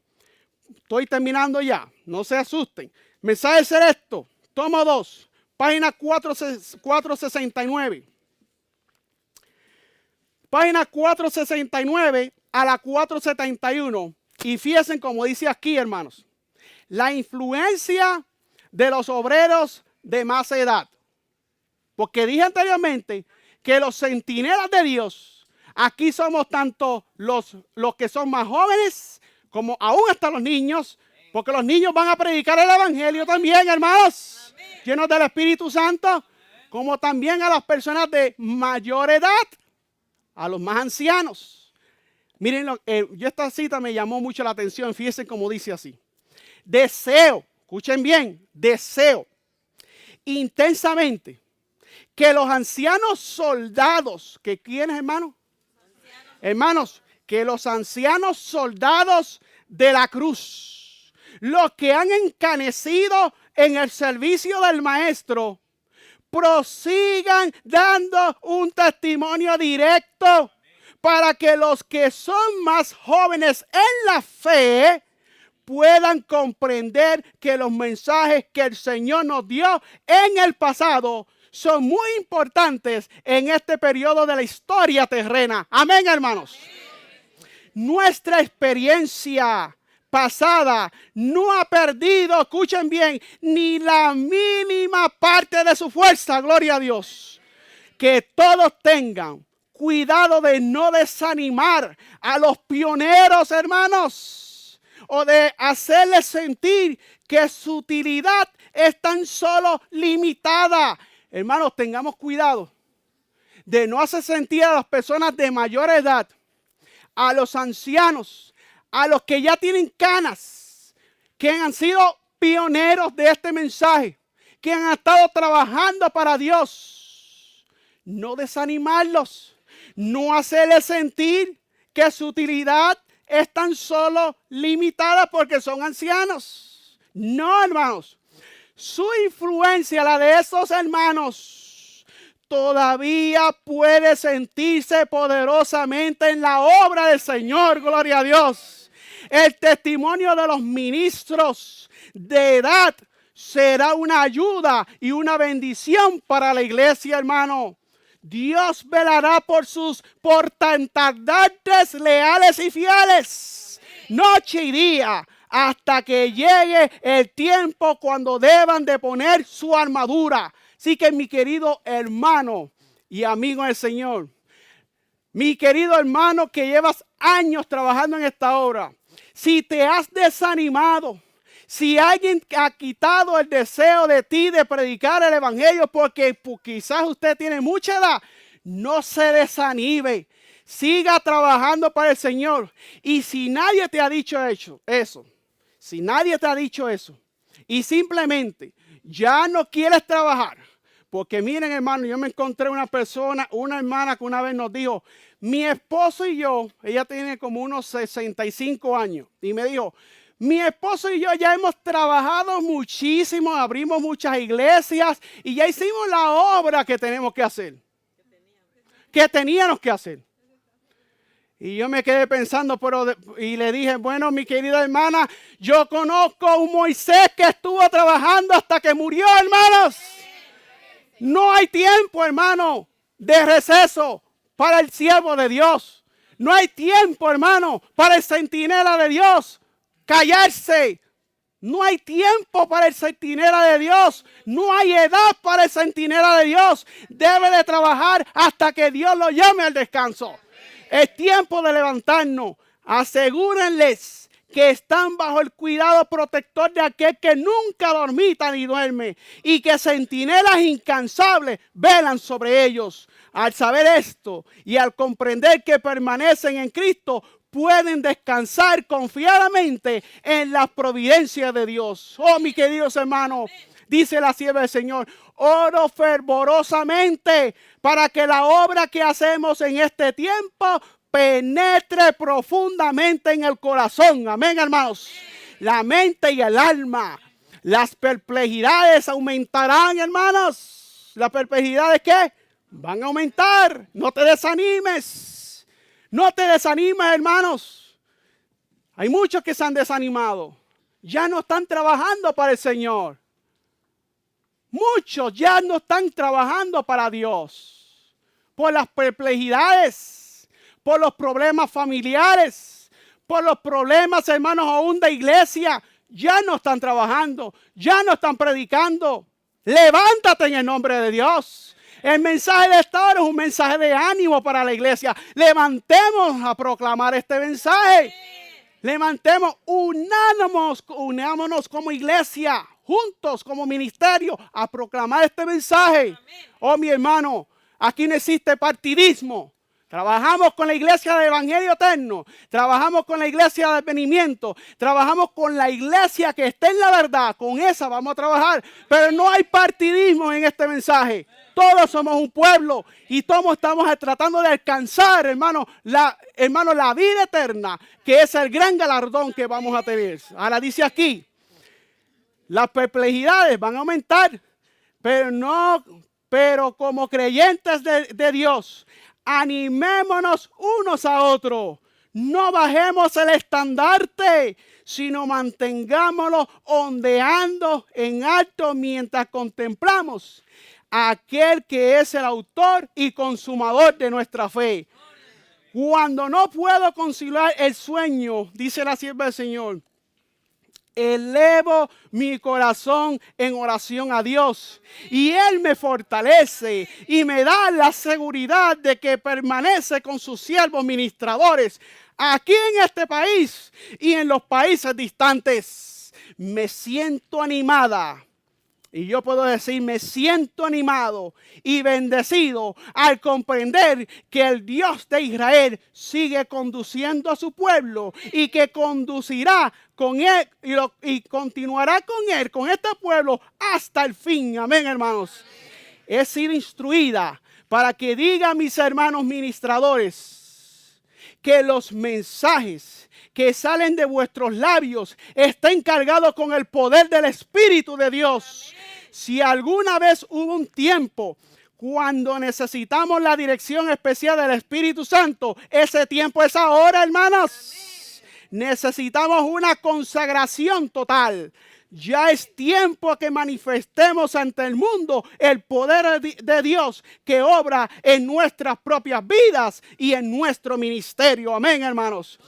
Estoy terminando ya, no se asusten. Mensaje es esto, tomo 2, página 469. Página 469 a la 471. Y fíjense como dice aquí, hermanos. La influencia de los obreros de más edad. Porque dije anteriormente que los centinelas de Dios, aquí somos tanto los que son más jóvenes como aún hasta los niños. Porque los niños van a predicar el evangelio también, hermanos. Amén. Llenos del Espíritu Santo. Como también a las personas de mayor edad. A los más ancianos. Miren, esta cita me llamó mucho la atención. Fíjense cómo dice así. Deseo, escuchen bien, deseo intensamente que los ancianos soldados, que ¿quiénes, hermanos? Hermanos, que los ancianos soldados de la cruz los que han encanecido en el servicio del Maestro, prosigan dando un testimonio directo para que los que son más jóvenes en la fe puedan comprender que los mensajes que el Señor nos dio en el pasado son muy importantes en este periodo de la historia terrena. Amén, hermanos. Nuestra experiencia pasada no ha perdido, escuchen bien, ni la mínima parte de su fuerza, gloria a Dios. Que todos tengan cuidado de no desanimar a los pioneros, hermanos, o de hacerles sentir que su utilidad es tan solo limitada. Hermanos, tengamos cuidado de no hacer sentir a las personas de mayor edad, a los ancianos, a los que ya tienen canas, que han sido pioneros de este mensaje, que han estado trabajando para Dios. No desanimarlos, no hacerles sentir que su utilidad es tan solo limitada porque son ancianos. No, hermanos. Su influencia, la de esos hermanos, todavía puede sentirse poderosamente en la obra del Señor, gloria a Dios. El testimonio de los ministros de edad será una ayuda y una bendición para la iglesia, hermano. Dios velará por sus portantes leales y fieles, noche y día, hasta que llegue el tiempo cuando deban de poner su armadura. Así que mi querido hermano y amigo del Señor, mi querido hermano que llevas años trabajando en esta obra, si te has desanimado, si alguien ha quitado el deseo de ti de predicar el evangelio porque quizás usted tiene mucha edad, no se desanime. Siga trabajando para el Señor. Y si nadie te ha dicho eso, si nadie te ha dicho eso y simplemente ya no quieres trabajar, porque miren, hermano, yo me encontré una hermana que una vez nos dijo, mi esposo y yo, ella tiene como unos 65 años, y me dijo, mi esposo y yo ya hemos trabajado muchísimo, abrimos muchas iglesias y ya hicimos la obra que tenemos que hacer, que teníamos que hacer. Y yo me quedé pensando, y le dije, bueno, mi querida hermana, yo conozco a un Moisés que estuvo trabajando hasta que murió, hermanos. No hay tiempo, hermano, de receso para el siervo de Dios. No hay tiempo, hermano, para el centinela de Dios callarse. No hay tiempo para el centinela de Dios. No hay edad para el centinela de Dios. Debe de trabajar hasta que Dios lo llame al descanso. Es tiempo de levantarnos. Asegúrenles que están bajo el cuidado protector de aquel que nunca dormita ni duerme y que centinelas incansables velan sobre ellos. Al saber esto y al comprender que permanecen en Cristo, pueden descansar confiadamente en la providencia de Dios. Oh, mis queridos hermanos, dice la sierva del Señor, oro fervorosamente para que la obra que hacemos en este tiempo penetre profundamente en el corazón. Amén, hermanos. La mente y el alma. Las perplejidades aumentarán, hermanos. ¿Las perplejidades qué? Van a aumentar. No te desanimes. No te desanimes, hermanos. Hay muchos que se han desanimado. Ya no están trabajando para el Señor. Muchos ya no están trabajando para Dios. Por las perplejidades. Por los problemas familiares, por los problemas, hermanos, aún de iglesia, ya no están trabajando, ya no están predicando. Levántate en el nombre de Dios. El mensaje de esta hora es un mensaje de ánimo para la iglesia. Levantemos a proclamar este mensaje. Levantemos, unámonos como iglesia, juntos como ministerio, a proclamar este mensaje. Oh, mi hermano, aquí no existe partidismo. Trabajamos con la iglesia del Evangelio Eterno, trabajamos con la iglesia del Advenimiento, trabajamos con la iglesia que está en la verdad, con esa vamos a trabajar, pero no hay partidismo en este mensaje. Todos somos un pueblo y todos estamos tratando de alcanzar, hermano, la vida eterna, que es el gran galardón que vamos a tener. Ahora dice aquí, Las perplejidades van a aumentar, pero como creyentes de Dios, animémonos unos a otros. No bajemos el estandarte, sino mantengámoslo ondeando en alto mientras contemplamos a aquel que es el autor y consumador de nuestra fe. Cuando no puedo conciliar el sueño, dice la sierva del Señor, elevo mi corazón en oración a Dios y Él me fortalece y me da la seguridad de que permanece con sus siervos ministradores aquí en este país y en los países distantes. Me siento animada. Y yo puedo decir, me siento animado y bendecido al comprender que el Dios de Israel sigue conduciendo a su pueblo y que conducirá con él y continuará con él, con este pueblo hasta el fin. Amén, hermanos. He sido instruida para que diga a mis hermanos ministradores que los mensajes que salen de vuestros labios estén cargados con el poder del Espíritu de Dios. Si alguna vez hubo un tiempo cuando necesitamos la dirección especial del Espíritu Santo, ese tiempo es ahora, hermanos. Necesitamos una consagración total. Ya es tiempo que manifestemos ante el mundo el poder de Dios que obra en nuestras propias vidas y en nuestro ministerio. Amén, hermanos.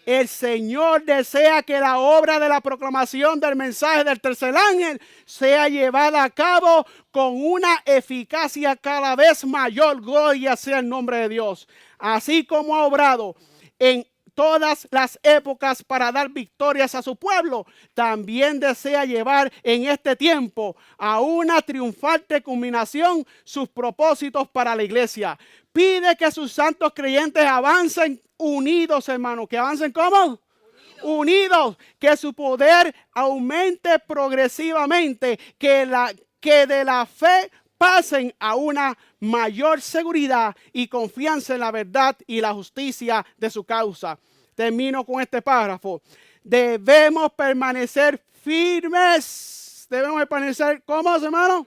El Señor desea que la obra de la proclamación del mensaje del tercer ángel sea llevada a cabo con una eficacia cada vez mayor. Gloria sea el nombre de Dios. Así como ha obrado en todas las épocas para dar victorias a su pueblo, también desea llevar en este tiempo a una triunfante culminación sus propósitos para la iglesia. Pide que sus santos creyentes avancen unidos, hermanos. ¿Que avancen cómo? Unidos. Que su poder aumente progresivamente. Que de la fe pasen a una mayor seguridad y confianza en la verdad y la justicia de su causa. Termino con este párrafo. Debemos permanecer firmes. Debemos permanecer, ¿cómo, hermano?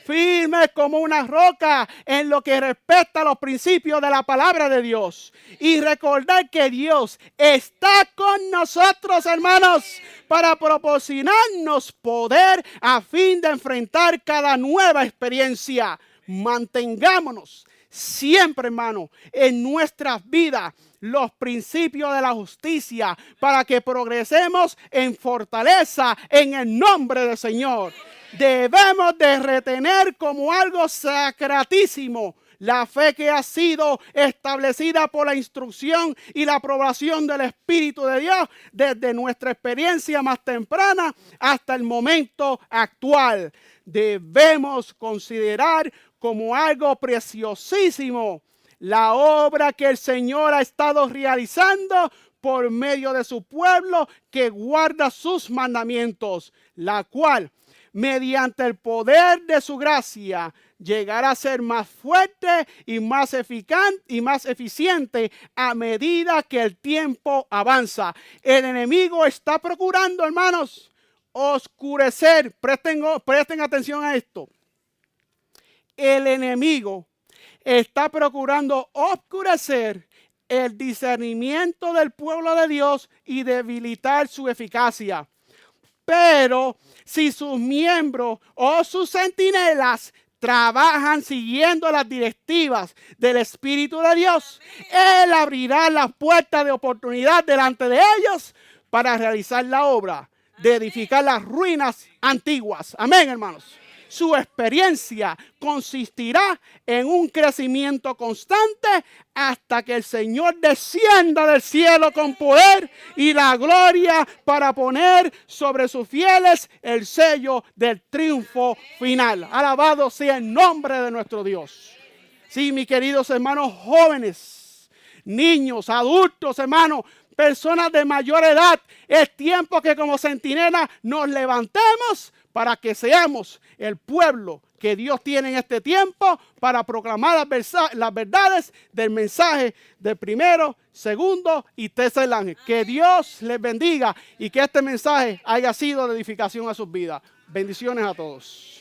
Firmes como una roca en lo que respecta a los principios de la palabra de Dios. Y recordar que Dios está con nosotros, hermanos, para proporcionarnos poder a fin de enfrentar cada nueva experiencia. Mantengámonos siempre, hermano, en nuestras vidas los principios de la justicia para que progresemos en fortaleza en el nombre del Señor. Debemos de retener como algo sacratísimo la fe que ha sido establecida por la instrucción y la aprobación del Espíritu de Dios desde nuestra experiencia más temprana hasta el momento actual. Debemos considerar como algo preciosísimo la obra que el Señor ha estado realizando por medio de su pueblo que guarda sus mandamientos, la cual, mediante el poder de su gracia, llegará a ser más fuerte y más eficaz y más eficiente a medida que el tiempo avanza. El enemigo está procurando, hermanos, oscurecer. Presten atención a esto. El enemigo está procurando oscurecer el discernimiento del pueblo de Dios y debilitar su eficacia. Pero si sus miembros o sus centinelas trabajan siguiendo las directivas del Espíritu de Dios, Él abrirá las puertas de oportunidad delante de ellos para realizar la obra de edificar las ruinas antiguas. Amén, hermanos. Su experiencia consistirá en un crecimiento constante hasta que el Señor descienda del cielo con poder y la gloria para poner sobre sus fieles el sello del triunfo final. Alabado sea el nombre de nuestro Dios. Sí, mis queridos hermanos jóvenes, niños, adultos, hermanos, personas de mayor edad, es tiempo que como centinelas nos levantemos para que seamos el pueblo que Dios tiene en este tiempo para proclamar las verdades del mensaje del primero, segundo y tercer ángel. Que Dios les bendiga y que este mensaje haya sido de edificación a sus vidas. Bendiciones a todos.